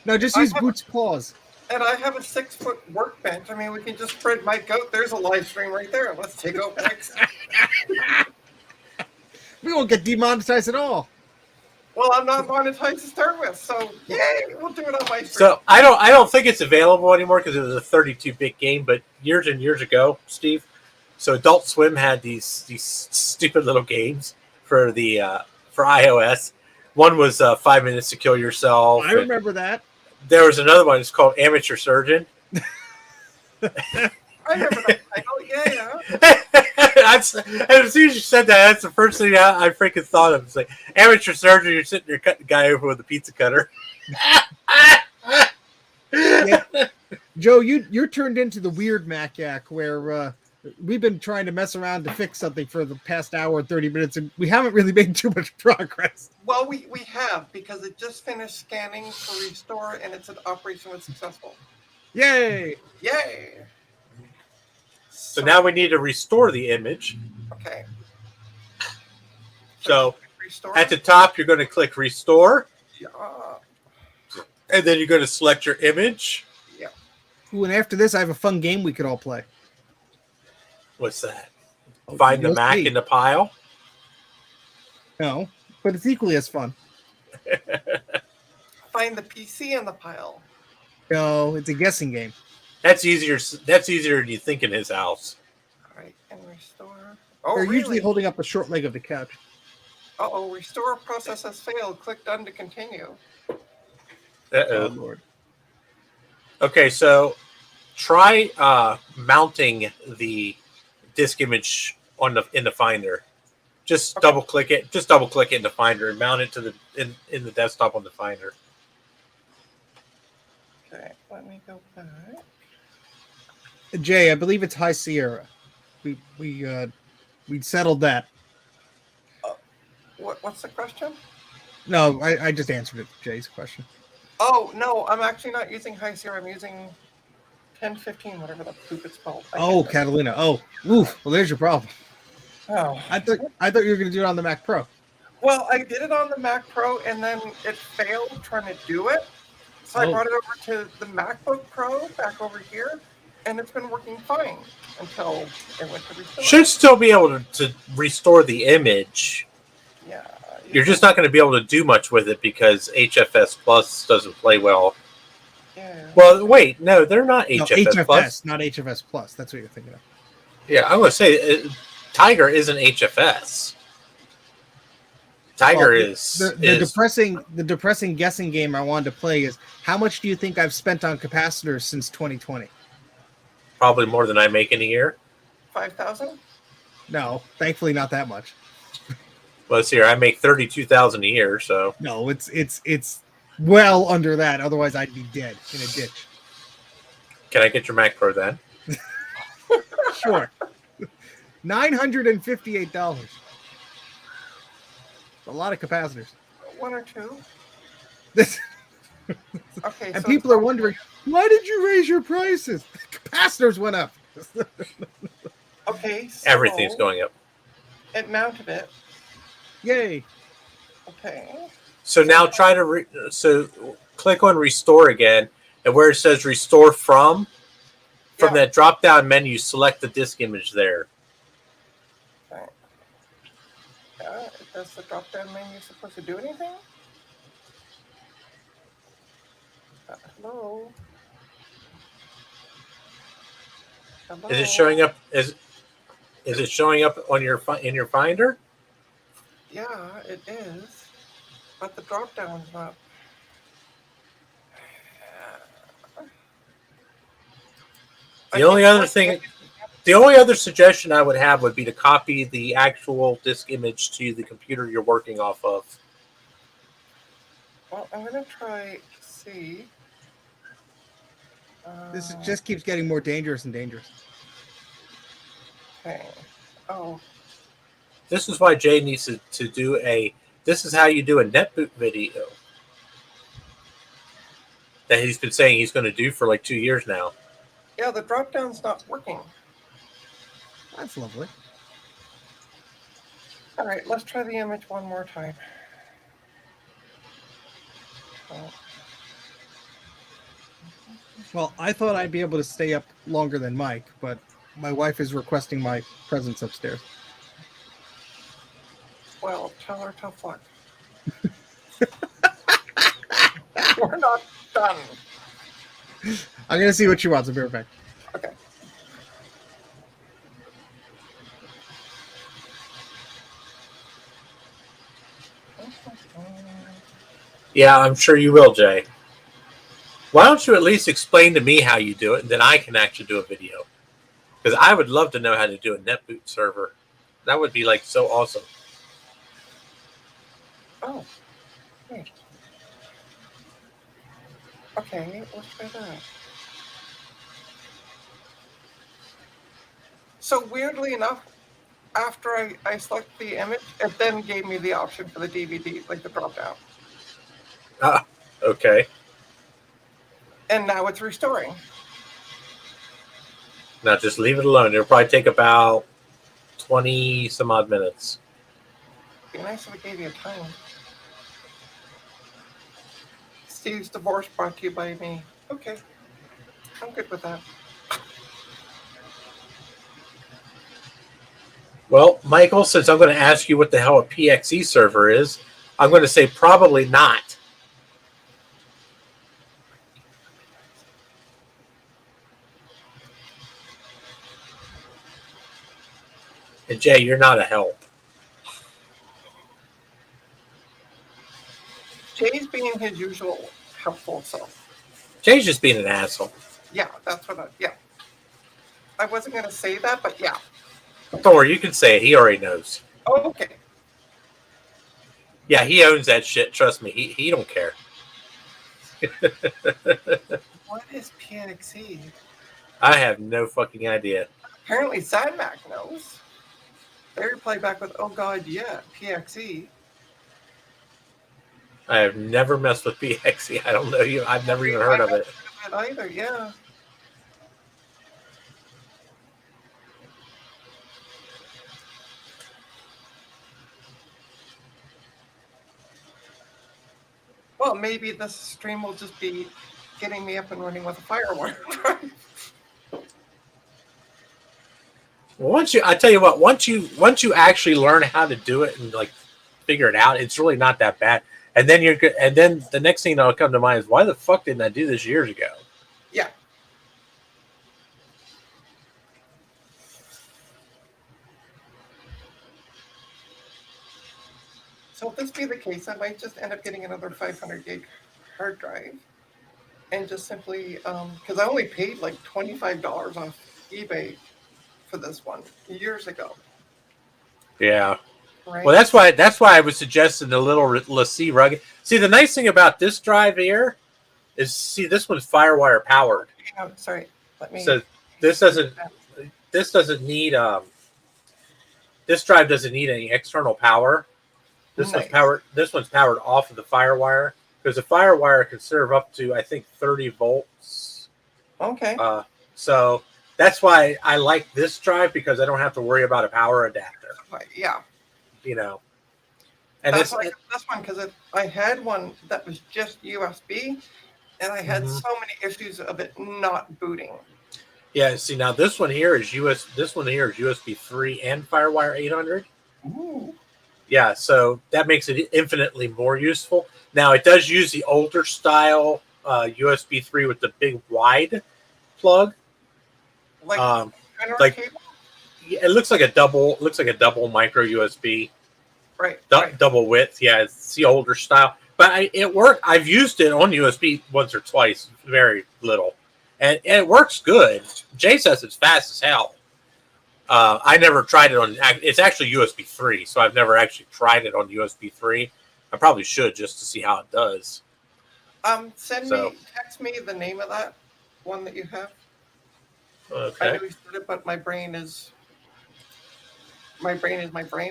No, just use Boots' claws. And I have a 6-foot workbench. I mean, we can just spread Mike out. There's a live stream right there. Let's take out Mike's. We won't get demonetized at all. Well, I'm not monetized to start with, so yay, we'll do it on my stream. So I don't think it's available anymore because it was a 32-bit game. But years and years ago, Steve, so Adult Swim had these stupid little games for the for iOS. One was 5 Minutes to Kill Yourself. I remember that. There was another one. It's called Amateur Surgeon. I remember that title. Yeah. As soon as you said that, that's the first thing I freaking thought of. It's like Amateur Surgeon. You're sitting there cutting the guy over with a pizza cutter. Yeah. Joe, you're turned into the weird Macac where we've been trying to mess around to fix something for the past hour and 30 minutes, and we haven't really made too much progress. Well, we have, because it just finished scanning for restore, and it said operation was successful. Yay! Yay! So now we need to restore the image. Okay. So Restore. at the top, you're going to click Restore, Yeah. and then you're going to select your image. Yeah. Ooh, and after this, I have a fun game we could all play. What's that? Oh, Find the you'll Mac see. in the pile. No, but it's equally as fun. Find the PC in the pile. No, it's a guessing game. That's easier. That's easier than you think in his house. All right, and restore. Oh, They're really? usually holding up a short leg of the couch. Uh-oh, restore process has failed. Click done to continue. Oh, Lord. Okay, so try mounting the disk image in the Finder. Just Okay. double click it. Just double click it in the Finder and mount it to the in the desktop on the Finder. Okay, let me go back. Jay, I believe it's High Sierra. We settled that. What's the question? No, I just answered it. Jay's question. Oh, no, I'm actually not using High Sierra. I'm using 1015, whatever the poop it's called. Oh, Catalina. Oh, oof. Well, there's your problem. Oh. I thought you were going to do it on the Mac Pro. Well, I did it on the Mac Pro, and then it failed trying to do it. So I brought it over to the MacBook Pro back over here, and it's been working fine until it went to restore. Should still be able to restore the image. Yeah. You're just not going to be able to do much with it because HFS Plus doesn't play well. Yeah. Well, wait, no, they're not No, HFS Plus. not HFS Plus. That's what you're thinking of. Yeah, I'm going to say Tiger isn't HFS. Tiger Well, is the depressing guessing game I wanted to play is how much do you think I've spent on capacitors since 2020? probably more than I make in a year. 5,000? No, thankfully not that much. Well, let's see here. I make 32,000 a year, so No, it's well under that. Otherwise, I'd be dead in a ditch. can I get your Mac Pro then? Sure. $958. A lot of capacitors. One or two? This, Okay. and so people are wondering, why did you raise your prices? Capacitors went up. Okay. So Everything's going up. It mounted it. Yay. Okay. So now try to click on Restore again, and where it says Restore from, from that drop-down menu, select the disk image there. Okay. Does the drop-down menu supposed to do anything? Hello? Hello? Is it showing up? Is it showing up on your in your Finder? Yeah, it is. But the drop-down's not. The only other suggestion I would have would be to copy the actual disk image to the computer you're working off of. Well, I'm going to try to see. This just keeps getting more dangerous and dangerous. Okay. Oh. This is why Jay needs to do a. This is how you do a netboot video that he's been saying he's going to do for like 2 years now. Yeah, the drop-down's not working. That's lovely. All right, let's try the image one more time. Oh. Well, I thought I'd be able to stay up longer than Mike, but my wife is requesting my presence upstairs. Well, tell her tough luck. We're not done. I'm going to see what she wants. I'll be right back. Okay. Yeah, I'm sure you will, Jay. Why don't you at least explain to me how you do it, and then I can actually do a video? Because I would love to know how to do a netboot server. That would be like so awesome. Oh, great. Okay, let's try that. So weirdly enough, after I select the image, it then gave me the option for the DVD, like the drop down. Ah, okay. And now it's restoring. Now just leave it alone. It'll probably take about 20 some odd minutes. It'd be nice if it gave you a time. Steve's divorce brought to you by me. Okay, I'm good with that. Well, Michael, since I'm going to ask you what the hell a PXE server is, I'm going to say probably not. And Jay, you're not a help. Jay's being his usual helpful self. Jay's just being an asshole. Yeah, that's what yeah. I wasn't going to say that, but yeah. Don't worry, you can say it. He already knows. Oh, okay. Yeah, he owns that shit. Trust me, he don't care. What is PXE? I have no fucking idea. Apparently, SadMac knows. They reply back with, "Oh God, yeah, PXE." I have never messed with PXE. I don't know you. I've never even heard of it. Either, yeah. Well, maybe this stream will just be getting me up and running with a FireWire drive. Well, I tell you what, once you actually learn how to do it and like figure it out, it's really not that bad. And then you're good. And then the next thing that'll come to mind is, why the fuck didn't I do this years ago? Yeah. So if this be the case, I might just end up getting another 500 gig hard drive and just simply, because I only paid like $25 off eBay for this one years ago. Yeah. Right? Well, that's why I was suggesting the little LaCie rugged. See, the nice thing about this drive here is, see, this one's FireWire powered. Oh, sorry. Let me. So this doesn't need this drive doesn't need any external power. This one's powered off of the FireWire, because the FireWire can serve up to, I think, 30 volts. Okay. So that's why I like this drive, because I don't have to worry about a power adapter. Yeah. You know. And that's why I got this one, because I had one that was just USB, and I had so many issues of it not booting. Yeah, see now this one here is USB 3 and FireWire 800. Ooh. Yeah, so that makes it infinitely more useful. Now it does use the older style USB 3 with the big wide plug. Like Like cable? it looks like a double micro USB. Right. Double width. Yeah, it's the older style. But it worked. I've used it on USB once or twice, very little. And it works good. Jay says it's fast as hell. I never tried it on. It's actually USB 3, so I've never actually tried it on USB 3. I probably should just to see how it does. Text me the name of that one that you have. Okay. I know you said it, but my brain is my brain,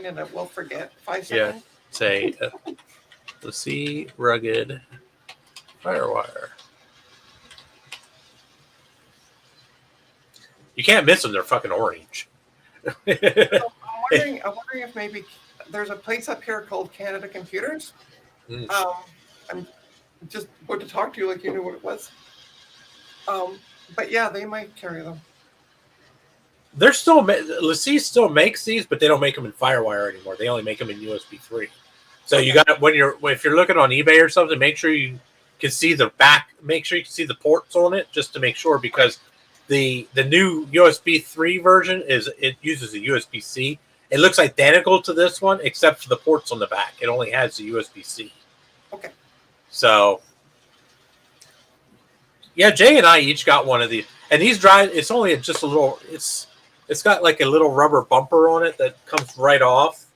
and it will forget. 5 seconds. Yeah. Say, let's see, rugged FireWire. You can't miss them. They're fucking orange. So I'm wondering if maybe there's a place up here called Canada Computers. I'm just about to talk to you like you knew what it was. But yeah, they might carry them. They're still LaCie still makes these, but they don't make them in FireWire anymore. They only make them in USB 3. So you got if you're looking on eBay or something, make sure you can see the back. Make sure you can see the ports on it, just to make sure, because the new USB 3 version uses a USB-C. It looks identical to this one, except for the ports on the back. It only has the USB-C. Okay. So yeah, Jay and I each got one of these, and these drive. It's only just a little. It's got like a little rubber bumper on it that comes right off.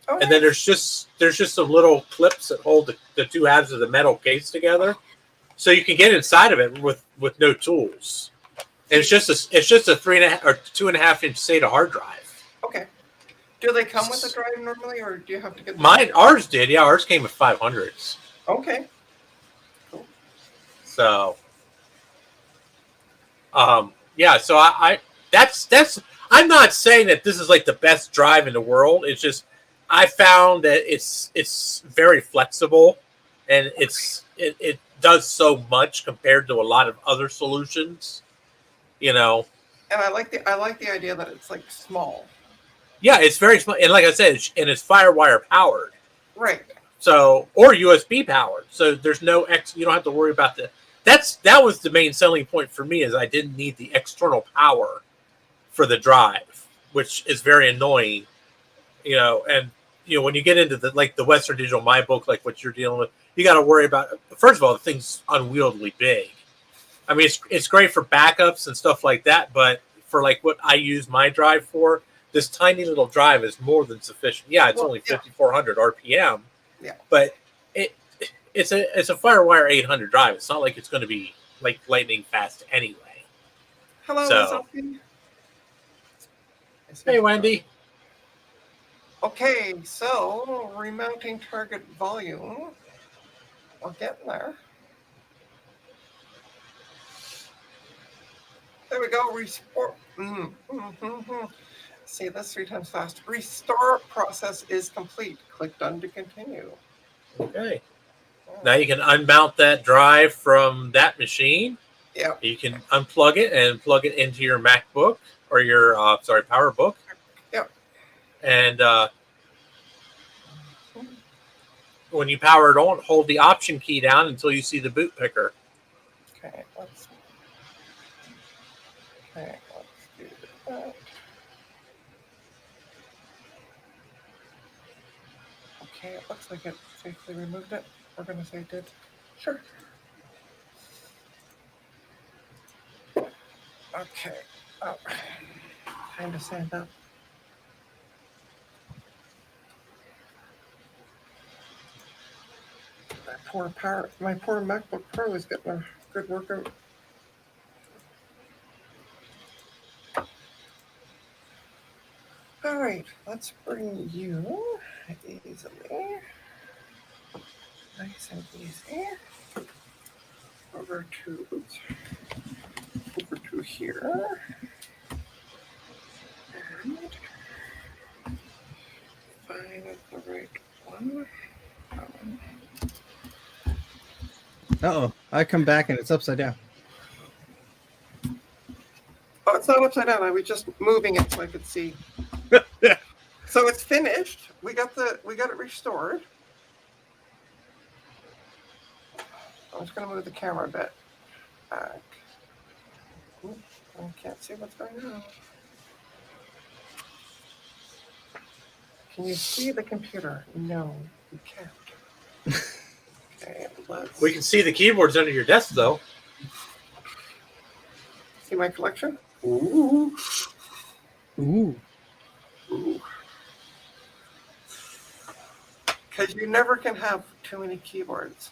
Oh, and then there's just some little clips that hold the two halves of the metal case together, so you can get inside of it with no tools. And it's just a 3.5 or 2.5 inch SATA hard drive. Okay. Do they come with a drive normally, or do you have to get Ours did. Yeah, ours came with 500s. Okay. Cool. So, yeah. So that's. I'm not saying that this is like the best drive in the world. It's just I found that it's very flexible, and it does so much compared to a lot of other solutions, you know. And I like the idea that it's like small. Yeah, it's very small, and like I said, it's FireWire powered, right? So, or USB powered. So there's no you don't have to worry about that was the main selling point for me, is I didn't need the external power for the drive, which is very annoying, you know. And when you get into the Western Digital My Book, like what you're dealing with, you got to worry about, first of all, the thing's unwieldily big. I mean, it's great for backups and stuff like that, but for like what I use my drive for, this tiny little drive is more than sufficient. Yeah, it's only 5,400 RPM. Yeah, but it's a FireWire 800 drive. It's not like it's going to be like lightning fast anyway. Hello, hey, Wendy. Okay, so remounting target volume. We're getting there. There we go. Restore. See this 3 times fast. Restore process is complete. Click done to continue. Okay. Now you can unmount that drive from that machine. Yeah. You can unplug it and plug it into your MacBook or your PowerBook. Yeah. And when you power it on, hold the Option key down until you see the boot picker. Okay, let's do that. Okay, it looks like it safely removed it. We're going to say it did. Sure. Okay. Time to stand up. My poor MacBook Pro is getting a good workout. All right, let's bring you easily, nice and easy, over to here, and find the right one. Uh-oh, I come back and it's upside down. Oh, upside down. I was just moving it so I could see. So it's finished. We got it restored. I'm just going to move the camera a bit back. Ooh, I can't see what's going on. Can you see the computer? No, you can't. Okay, let's We can see the keyboards under your desk, though. see my collection. Ooh. Ooh. Ooh. Because you never can have too many keyboards.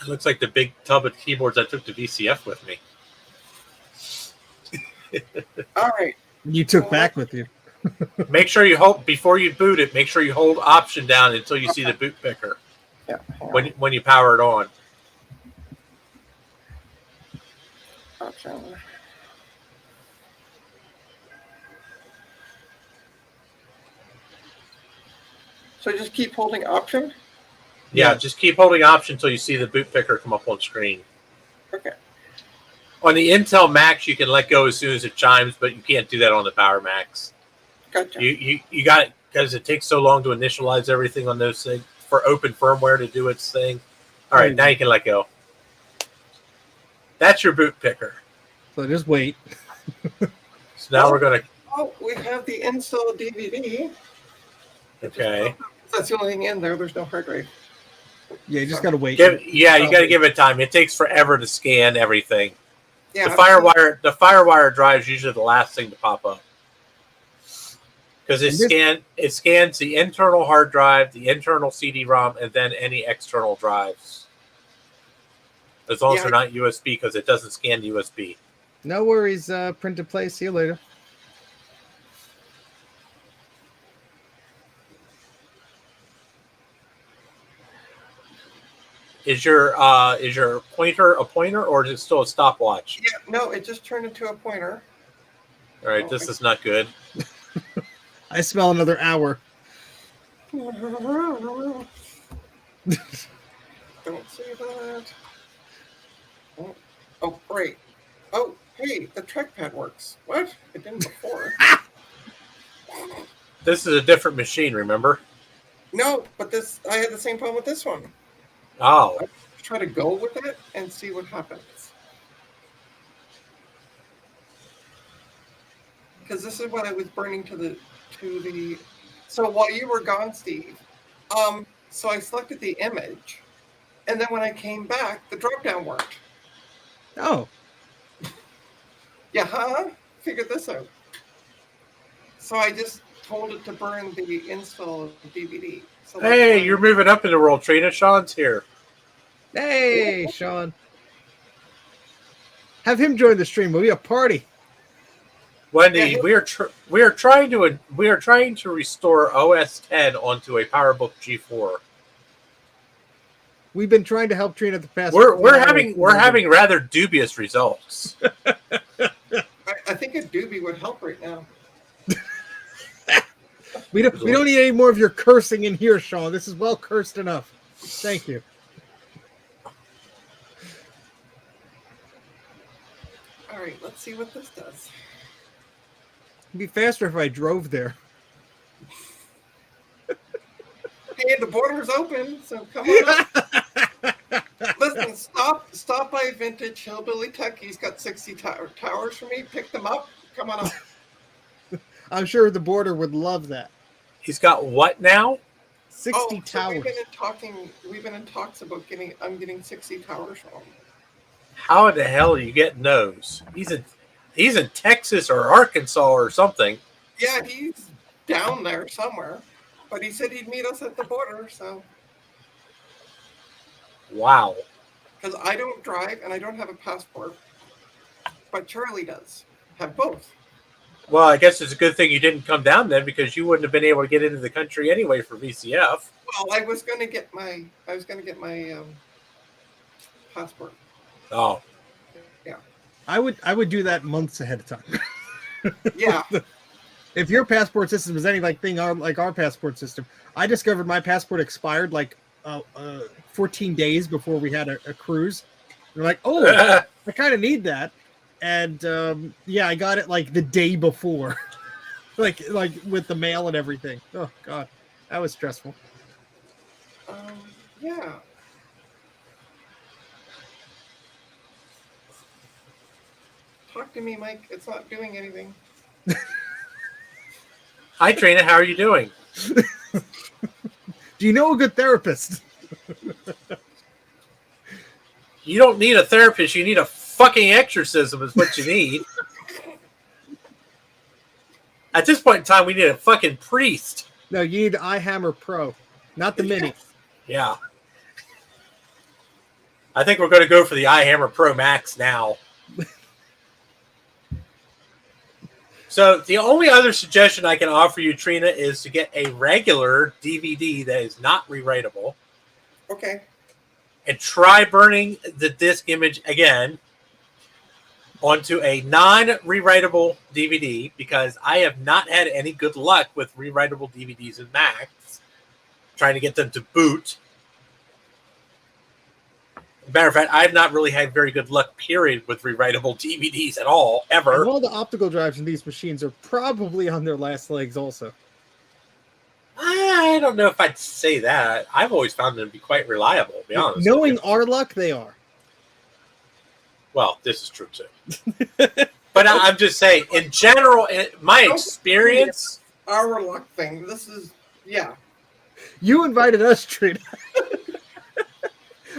It looks like the big tub of keyboards I took to VCF with me. All right. You took back with you. Make sure you hold, before you boot it, make sure you hold Option down until you see the boot picker Yeah. when you power it on. Option. So just keep holding Option. Yeah, just keep holding Option until you see the boot picker come up on screen. Okay. On the Intel Macs, you can let go as soon as it chimes, but you can't do that on the Power Macs. Gotcha. You got it because it takes so long to initialize everything on those things for open firmware to do its thing. All right, now you can let go. That's your boot picker. So just wait. So now we're gonna. Oh, we have the install DVD. Okay. That's the only thing in there. There's no hard drive. Yeah, you just gotta wait. You got to give it time. It takes forever to scan everything. Yeah. The FireWire drive is usually the last thing to pop up because it scans the internal hard drive, the internal CD-ROM, and then any external drives. As long as they're not USB, because it doesn't scan USB. No worries. Print and play. See you later. Is your pointer a pointer, or is it still a stopwatch? Yeah. No, it just turned into a pointer. All right, this is not good. I smell another hour. Don't say that. Oh, great. Oh, hey, the trackpad works. What? It didn't before. This is a different machine, remember? No, but I had the same problem with this one. Oh. I try to go with it and see what happens. Because this is what I was burning to the. So while you were gone, Steve, so I selected the image, and then when I came back, the drop down worked. Oh. Yeah, figured this out. So I just told it to burn the install DVD. So Hey, you're moving up in the world, Trina. Sean's here. Hey, Sean. Have him join the stream. We'll be a party. Wendy, we are trying to restore OS 10 onto a PowerBook G4. We've been trying to help Trina the past. We're having rather dubious results. I think a doobie would help right now. We don't need any more of your cursing in here, Sean. This is well cursed enough. Thank you. All right, let's see what this does. It'd be faster if I drove there. Hey, the border's open, so come on up. Listen, stop by Vintage Hillbilly Tech. He's got 60 towers for me. Pick them up. Come on up. I'm sure the border would love that. He's got what now? 60 towers. We've been in talks about I'm getting 60 towers from him. How in the hell are you getting those? He's in Texas or Arkansas or something. Yeah, he's down there somewhere. But he said he'd meet us at the border, so. Wow. Because I don't drive and I don't have a passport. But Charlie does. Have both. Well, I guess it's a good thing you didn't come down then, because you wouldn't have been able to get into the country anyway for VCF. Well, I was going to get my passport. Oh. Yeah. I would do that months ahead of time. Yeah. If your passport system is anything like our passport system, I discovered my passport expired 14 days before we had a cruise. We're like, oh, I kind of need that. And yeah, I got it like the day before, like with the mail and everything. Oh God, that was stressful. Yeah. Talk to me, Mike. It's not doing anything. Hi, Trina. How are you doing? Do you know a good therapist? You don't need a therapist. You need a fucking exorcism is what you need. At this point in time, we need a fucking priest. No, you need iHammer Pro, not the Mini. Yeah. I think we're going to go for the iHammer Pro Max now. So the only other suggestion I can offer you, Trina, is to get a regular DVD that is not rewritable. Okay. And try burning the disk image again onto a non-rewritable DVD, because I have not had any good luck with rewritable DVDs and Macs, trying to get them to boot. Matter of fact, I've not really had very good luck, period, with rewritable DVDs at all, ever. And all the optical drives in these machines are probably on their last legs also. I don't know if I'd say that. I've always found them to be quite reliable, to be honest. Knowing our luck, they are. Well, this is true, too. But I'm just saying, in general, in my experience... Our luck thing, this is, yeah. You invited us, Trina.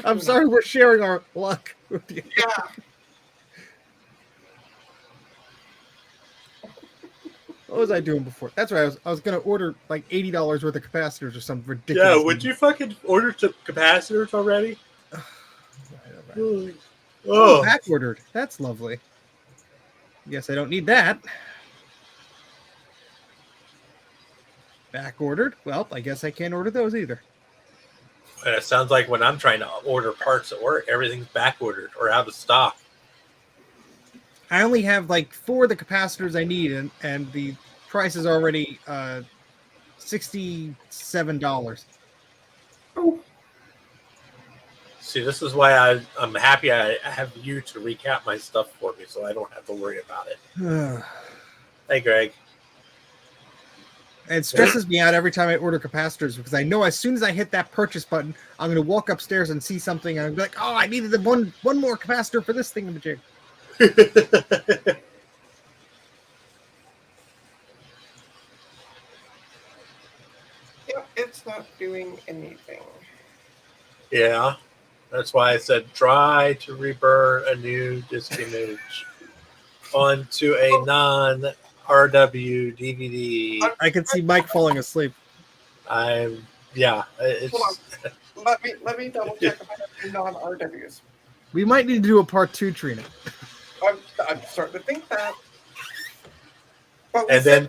I'm sorry we're sharing our luck with you. Yeah. What was I doing before? That's right. I was going to order like $80 worth of capacitors or something ridiculous. Yeah, would you fucking order some capacitors already? Oh, back ordered. That's lovely. Guess I don't need that. Back ordered. Well, I guess I can't order those either. And it sounds like when I'm trying to order parts at work, everything's back ordered or out of stock. I only have like 4 of the capacitors I need, and the price is already $67. Oh. See, this is why I'm happy I have you to recap my stuff for me, so I don't have to worry about it. Hey, Greg. It stresses me out every time I order capacitors, because I know as soon as I hit that purchase button, I'm going to walk upstairs and see something, and I'll be like, oh, I needed one more capacitor for this thingamajig. Yep, it's not doing anything. Yeah, that's why I said try to reburn a new disk image onto a non-RW DVD. I can see Mike falling asleep. Yeah. It's... Hold on. Let me double check if I have non-RWs. We might need to do a part 2, Trina. I'm starting to think that. But and then,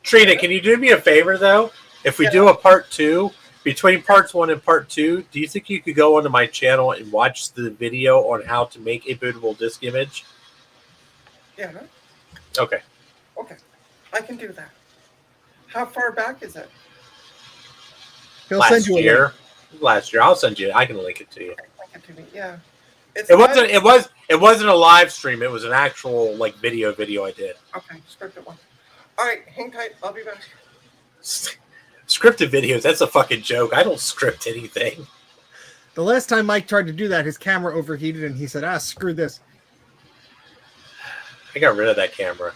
Trina, can you do me a favor though? If we do a part 2, between parts 1 and part 2, do you think you could go onto my channel and watch the video on how to make a bootable disk image? Yeah. Okay. Okay. I can do that. How far back is it? Last year. I'll send you. I can link it to you. Link it to me. Yeah. It wasn't a live stream. It was an actual like video I did. Okay, scripted one. All right, hang tight. I'll be back. Scripted videos. That's a fucking joke. I don't script anything. The last time Mike tried to do that, his camera overheated, and he said, screw this. I got rid of that camera.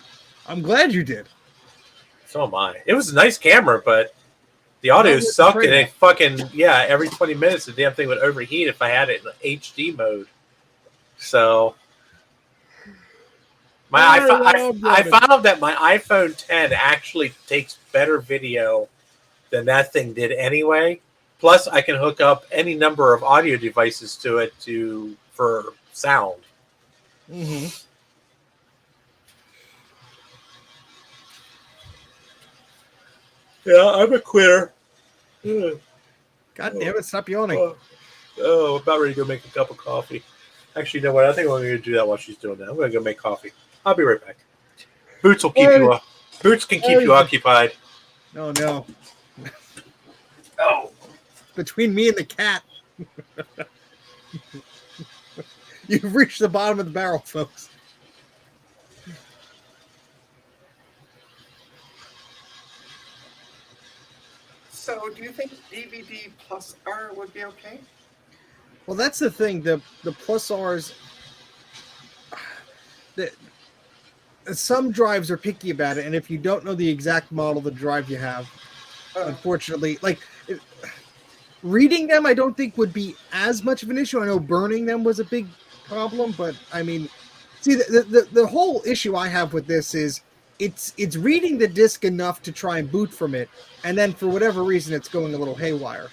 I'm glad you did. So am I. It was a nice camera, but the audio sucked, and it fucking, every 20 minutes the damn thing would overheat if I had it in HD mode. So I found that my iPhone 10 actually takes better video than that thing did anyway. Plus, I can hook up any number of audio devices to it for sound. Mm-hmm. Yeah, I'm a quitter. God damn it, stop yawning. I'm about ready to go make a cup of coffee. Actually, you know what? I think I'm going to do that while she's doing that. I'm going to go make coffee. I'll be right back. Boots will keep you up. Boots can keep you occupied. Oh, no. Oh. Between me and the cat. You've reached the bottom of the barrel, folks. So, do you think DVD plus R would be okay? Well, that's the thing. The plus R's, some drives are picky about it, and if you don't know the exact model of the drive you have, unfortunately, like reading them, I don't think would be as much of an issue. I know burning them was a big problem, but I mean, see, the whole issue I have with this is it's reading the disk enough to try and boot from it, and then for whatever reason, it's going a little haywire.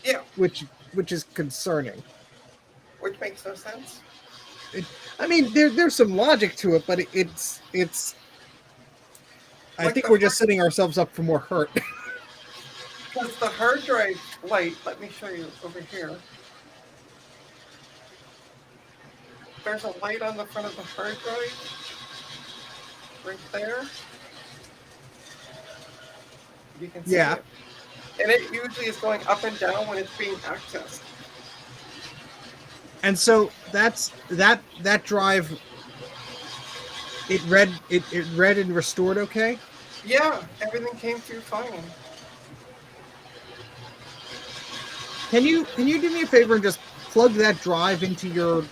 Yeah, which is concerning. Which makes no sense. I mean, there's some logic to it, but it's. I think we're just setting ourselves up for more hurt. Because the hard drive light, let me show you over here. There's a light on the front of the hard drive, right there. You can see it. And it usually is going up and down when it's being accessed. And so that drive, it read and restored okay? Yeah, everything came through fine. Can you do me a favor and just plug that drive into your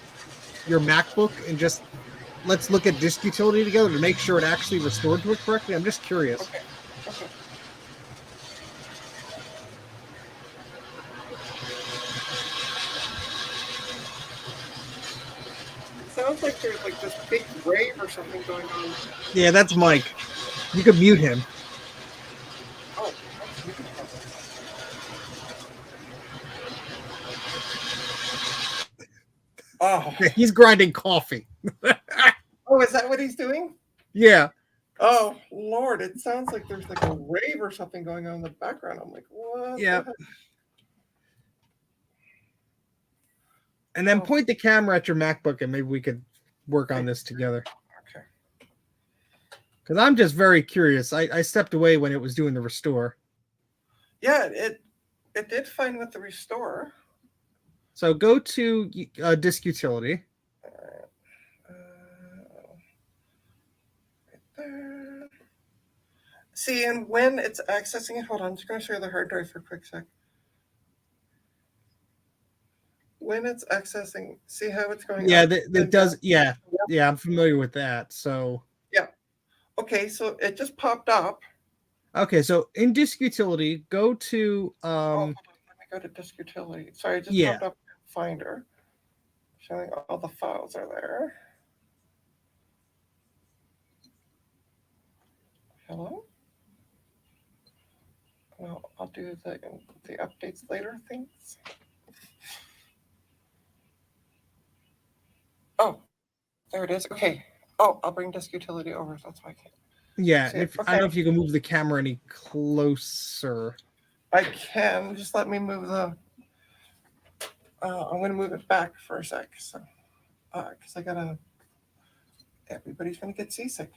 MacBook and just let's look at disk utility together to make sure it actually restored to it correctly? I'm just curious. Okay. Sounds like there's like this big rave or something going on. Yeah, that's Mike. You could mute him. Oh. Oh. He's grinding coffee. Oh, is that what he's doing? Yeah. Oh, Lord, it sounds like there's like a rave or something going on in the background. I'm like, what? Yeah. And then point the camera at your MacBook and maybe we could work on this together. Okay. Because I'm just very curious. I stepped away when it was doing the restore. Yeah, it did fine with the restore. So go to disk utility. Right there. See, and when it's accessing it, hold on, I'm just going to show you the hard drive for a quick sec. When it's accessing, see how it's going? Yeah, that does. Yeah, I'm familiar with that. So yeah, okay, so it just popped up. Okay, so in disk utility, go to. Hold on, let me go to disk utility. Sorry, it just popped up Finder, showing all the files are there. Hello. Well, I'll do the updates later things. Oh, there it is. Okay. Oh, I'll bring disk utility over. That's why I can't. Yeah, I don't know if you can move the camera any closer. I can. Just let me move the. I'm going to move it back for a sec. So, because I gotta. Everybody's going to get seasick.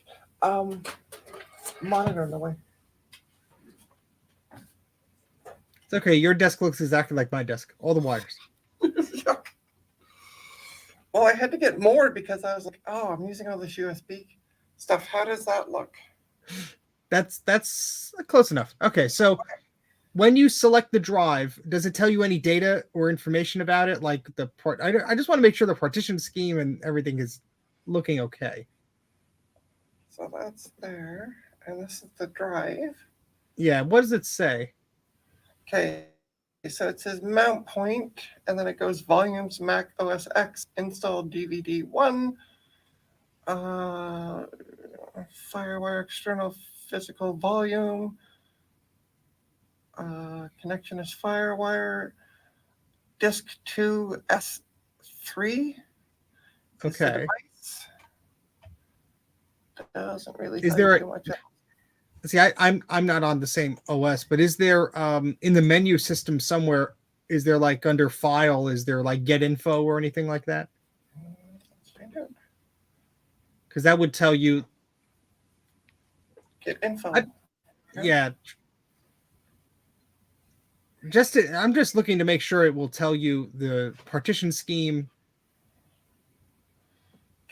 Monitor in the way. It's okay. Your desk looks exactly like my desk. All the wires. Well, I had to get more because I was like, oh, I'm using all this USB stuff. How does that look? That's close enough. Okay, so when you select the drive, does it tell you any data or information about it? Like the part, I just want to make sure the partition scheme and everything is looking okay. So that's there, and this is the drive. Yeah, what does it say? Okay. So it says mount point, and then it goes volumes, Mac OS X, install DVD 1, Firewire external physical volume, connection is Firewire, disk 2 S3. Okay. Doesn't really. Is there See, I'm not on the same OS, but is there in the menu system somewhere? Is there like under File? Is there like Get Info or anything like that? Because that would tell you. Get Info. Yeah. I'm just looking to make sure it will tell you the partition scheme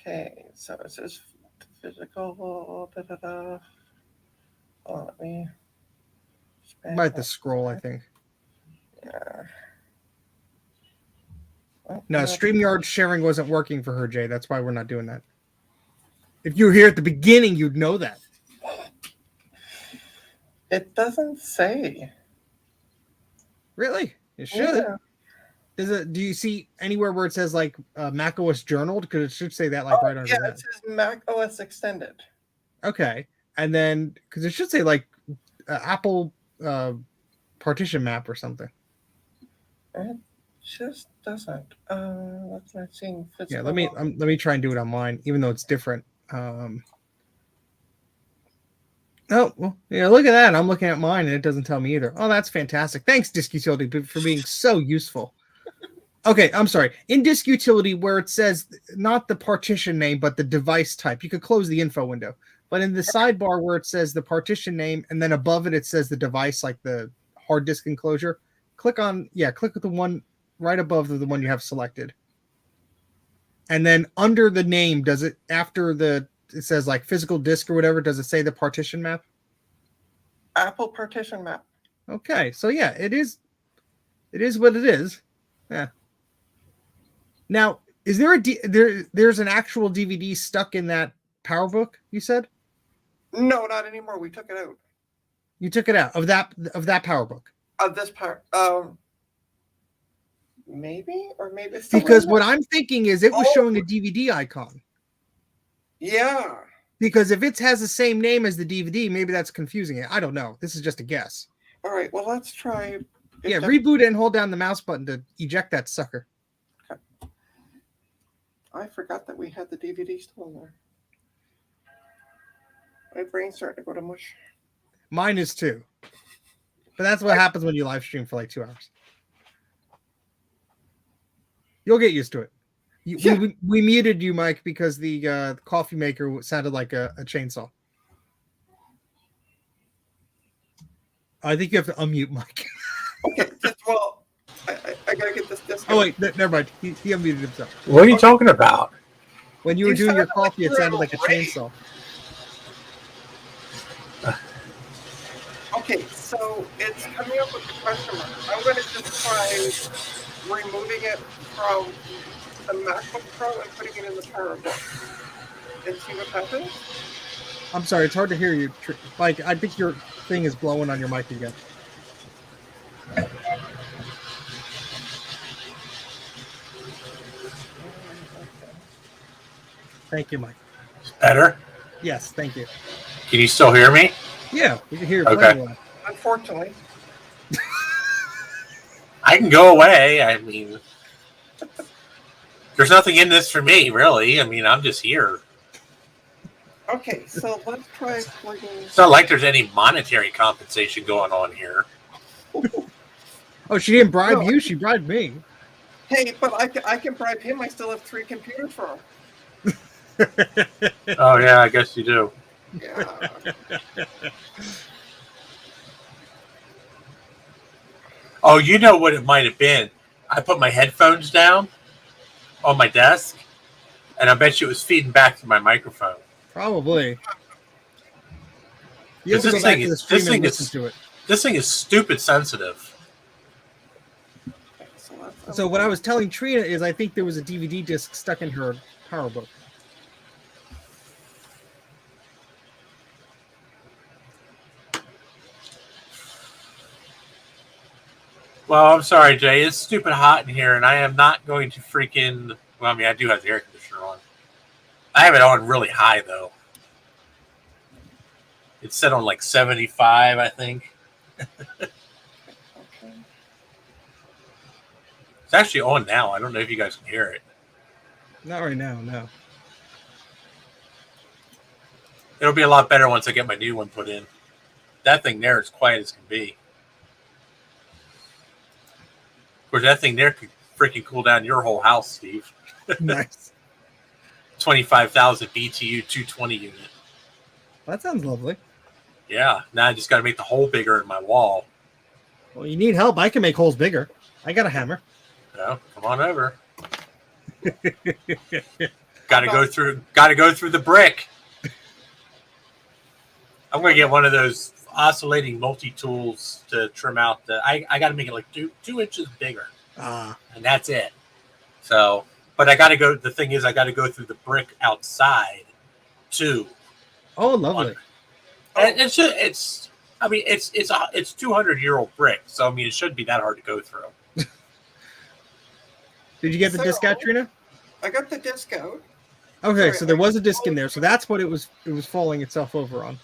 Okay, so it says physical. Oh, let me. Might have to scroll, I think. Yeah. No, StreamYard sharing wasn't working for her, Jay. That's why we're not doing that. If you were here at the beginning, you'd know that. It doesn't say. Really? It should. Yeah. Do you see anywhere where it says like Mac OS journaled? Because it should say that like right under that. Yeah, it says Mac OS extended. Okay, and then because it should say like Apple partition map or something. It just doesn't. That's not seeing. Yeah, let me try and do it on mine, even though it's different. Oh, well, yeah, look at that. I'm looking at mine and it doesn't tell me either. Oh, that's fantastic. Thanks, Disk Utility, for being so useful. Okay, I'm sorry. In Disk Utility, where it says not the partition name, but the device type, you could close the info window. But in the sidebar where it says the partition name and then above it, it says the device, like the hard disk enclosure, click with the one right above the one you have selected. And then under the name, does it, after it says like physical disk or whatever, does it say the partition map? Apple partition map. Okay, so yeah, it is what it is. Yeah. Now, is there there's an actual DVD stuck in that PowerBook, you said? No, not anymore. We took it out. You took it out of that PowerBook. Of this part. Maybe it's because what I'm thinking is it was showing a DVD icon. Yeah. Because if it has the same name as the DVD, maybe that's confusing it. I don't know. This is just a guess. All right. Well, let's try. Yeah, reboot it and hold down the mouse button to eject that sucker. Okay. I forgot that we had the DVD still in there. My brain's starting to go to mush. Mine is too. But that's what happens when you live stream for like 2 hours. You'll get used to it. We muted you, Mike, because the coffee maker sounded like a chainsaw. I think you have to unmute Mike. Okay, well, I gotta get this disc. Oh wait, never mind. He unmuted himself. What are you talking about? When you were doing your coffee, it sounded like a chainsaw. Okay, so it's coming up with the question mark. I'm going to just try removing it from the MacBook Pro and putting it in the PowerBook and see what happens. I'm sorry, it's hard to hear you. Mike, I think your thing is blowing on your mic again. Thank you, Mike. Better? Yes, thank you. Can you still hear me? Yeah, we can hear you. Okay. Unfortunately. I can go away. I mean, there's nothing in this for me, really. I mean, I'm just here. Okay, so let's try plugging. It's not like there's any monetary compensation going on here. Oh, she didn't bribe you. She bribed me. Hey, but I can bribe him. I still have 3 computers for him. Oh, yeah, I guess you do. Yeah. Oh, you know what it might have been? I put my headphones down on my desk, and I bet you it was feeding back to my microphone. Probably. You have to go back to the stream and listen to it. This thing is stupid sensitive. So what I was telling Trina is I think there was a DVD disc stuck in her PowerBook. Well, I'm sorry, Jay. It's stupid hot in here, and I am not going to freaking... Well, I mean, I do have the air conditioner on. I have it on really high, though. It's set on like 75, I think. It's actually on now. I don't know if you guys can hear it. Not right now, no. It'll be a lot better once I get my new one put in. That thing there is quiet as can be. Of course, that thing there could freaking cool down your whole house, Steve. Nice. 25,000 BTU 220 unit. That sounds lovely. Yeah. Now I just got to make the hole bigger in my wall. Well, you need help. I can make holes bigger. I got a hammer. Yeah, come on over. Got to go through the brick. I'm going to get one of those oscillating multi-tools to trim out the. I got to make it like two inches bigger, and that's it. So, but I got to go. The thing is, I got to go through the brick outside too. Oh, lovely. And it's 200-year-old brick, so I mean it shouldn't be that hard to go through. Did you get the disc out, Trina? I got the disc out. Okay, so there was a disc in there, so that's what it was falling itself over on.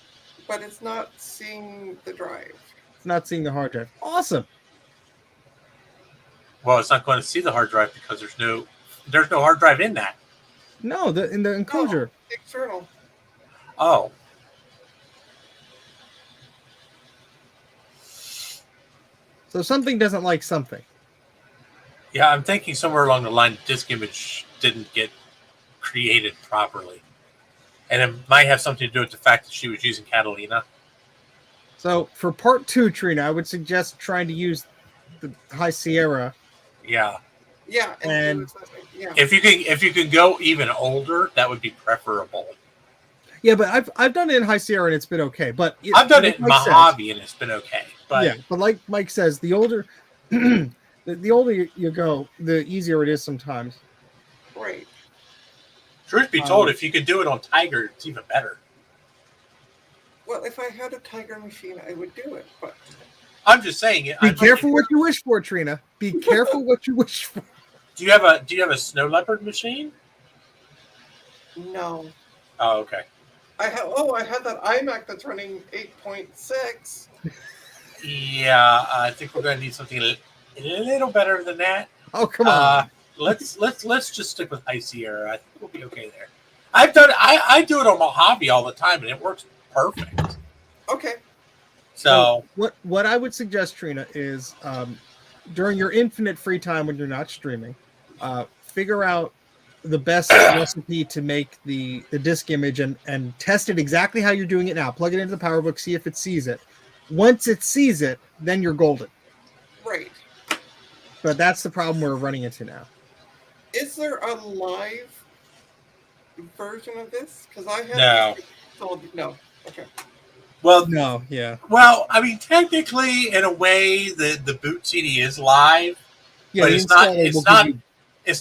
But it's not seeing the drive. It's not seeing the hard drive. Awesome. Well, it's not going to see the hard drive because there's no hard drive in that. No, in the enclosure. No, external. Oh. So something doesn't like something. Yeah, I'm thinking somewhere along the line, the disk image didn't get created properly. And it might have something to do with the fact that she was using Catalina. So for part 2, Trina, I would suggest trying to use the High Sierra. Yeah. Yeah. And if you can go even older, that would be preferable. Yeah, but I've done it in High Sierra and it's been okay. But I've done it in Mojave and it's been okay. But yeah, but like Mike says, the older the older you go, the easier it is sometimes. Right. Truth be told, if you could do it on Tiger, it's even better. Well, if I had a Tiger machine, I would do it. But I'm just saying. Be careful what you wish for, Trina. Be careful what you wish for. Do you have a Snow Leopard machine? No. Oh, okay. I had that iMac that's running 8.6. Yeah, I think we're going to need something a little better than that. Oh, come on. Let's just stick with High Sierra. I think we'll be okay there. I do it on Mojave all the time, and it works perfect. Okay. So what I would suggest, Trina, is during your infinite free time when you're not streaming, figure out the best recipe to make the disk image and test it exactly how you're doing it now. Plug it into the PowerBook, see if it sees it. Once it sees it, then you're golden. Right. But that's the problem we're running into now. Is there a live version of this? Because I have no. Okay. Well, no, yeah. Well, I mean, technically, in a way, the boot CD is live, yeah, but it's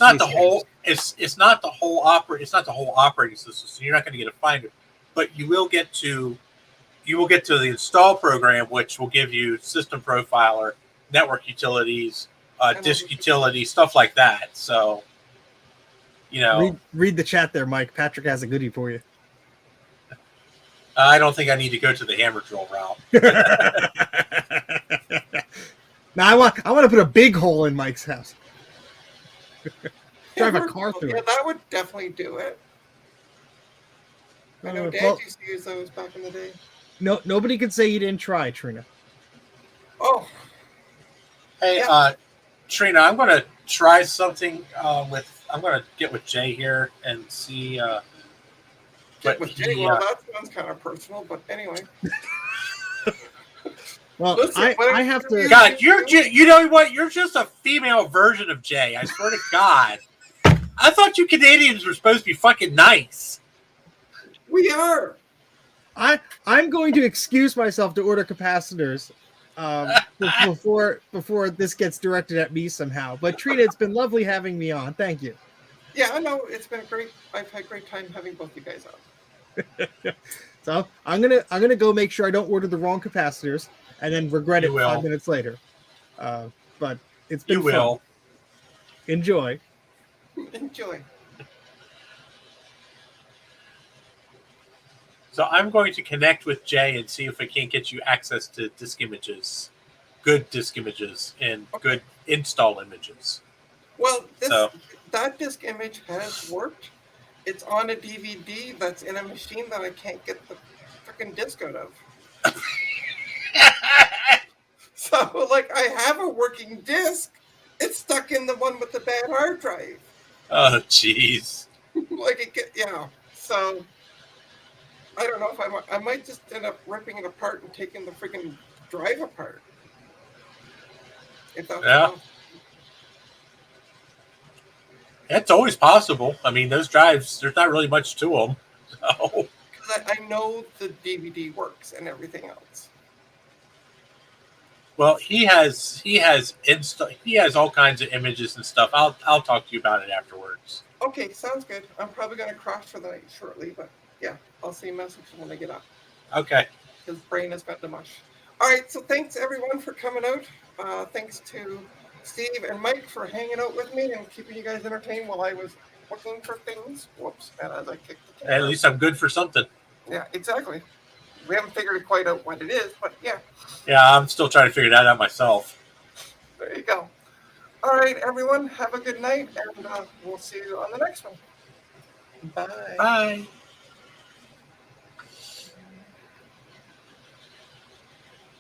not the whole operating system. So you're not going to get a Finder, but you will get to the install program, which will give you system profiler, network utilities, disk utility, stuff like that. So, read the chat there, Mike. Patrick has a goodie for you. I don't think I need to go to the hammer drill route. Now I want to put a big hole in Mike's house. Drive a car through it. Yeah, that would definitely do it. I know Dad used to use those back in the day. No, nobody could say you didn't try, Trina. Oh. Hey, yeah. Trina, I'm going to try something I'm going to get with Jay here and see. With Jay, well, that sounds kind of personal, but anyway. Well, listen, I have to. God, you know what? You're just a female version of Jay. I swear to God. I thought you Canadians were supposed to be fucking nice. We are. I'm going to excuse myself to order capacitors before this gets directed at me somehow. But Trina, it's been lovely having me on. Thank you. Yeah, I know it's been great. I've had a great time having both you guys on. So I'm gonna go make sure I don't order the wrong capacitors and then regret it 5 minutes later. But it's been fun. Enjoy. Enjoy. So I'm going to connect with Jay and see if I can't get you access to disk images, good disk images, and good install images. Well, that disk image has worked. It's on a DVD that's in a machine that I can't get the freaking disc out of. So, I have a working disc. It's stuck in the one with the bad hard drive. Oh, jeez. Yeah. So, I don't know if I might just end up ripping it apart and taking the freaking drive apart. If that's It's always possible. I mean, those drives, there's not really much to them. So. Because I know the DVD works and everything else. Well, he has all kinds of images and stuff. I'll talk to you about it afterwards. Okay, sounds good. I'm probably going to crash for the night shortly, but yeah, I'll see messages when I get up. Okay. His brain has gone to mush. All right, so thanks everyone for coming out. Thanks to Steve and Mike for hanging out with me and keeping you guys entertained while I was looking for things. Whoops, and as I kicked the camera. At least I'm good for something. Yeah, exactly. We haven't figured quite out what it is, but yeah. Yeah, I'm still trying to figure that out myself. There you go. All right, everyone, have a good night, and we'll see you on the next one. Bye. Bye.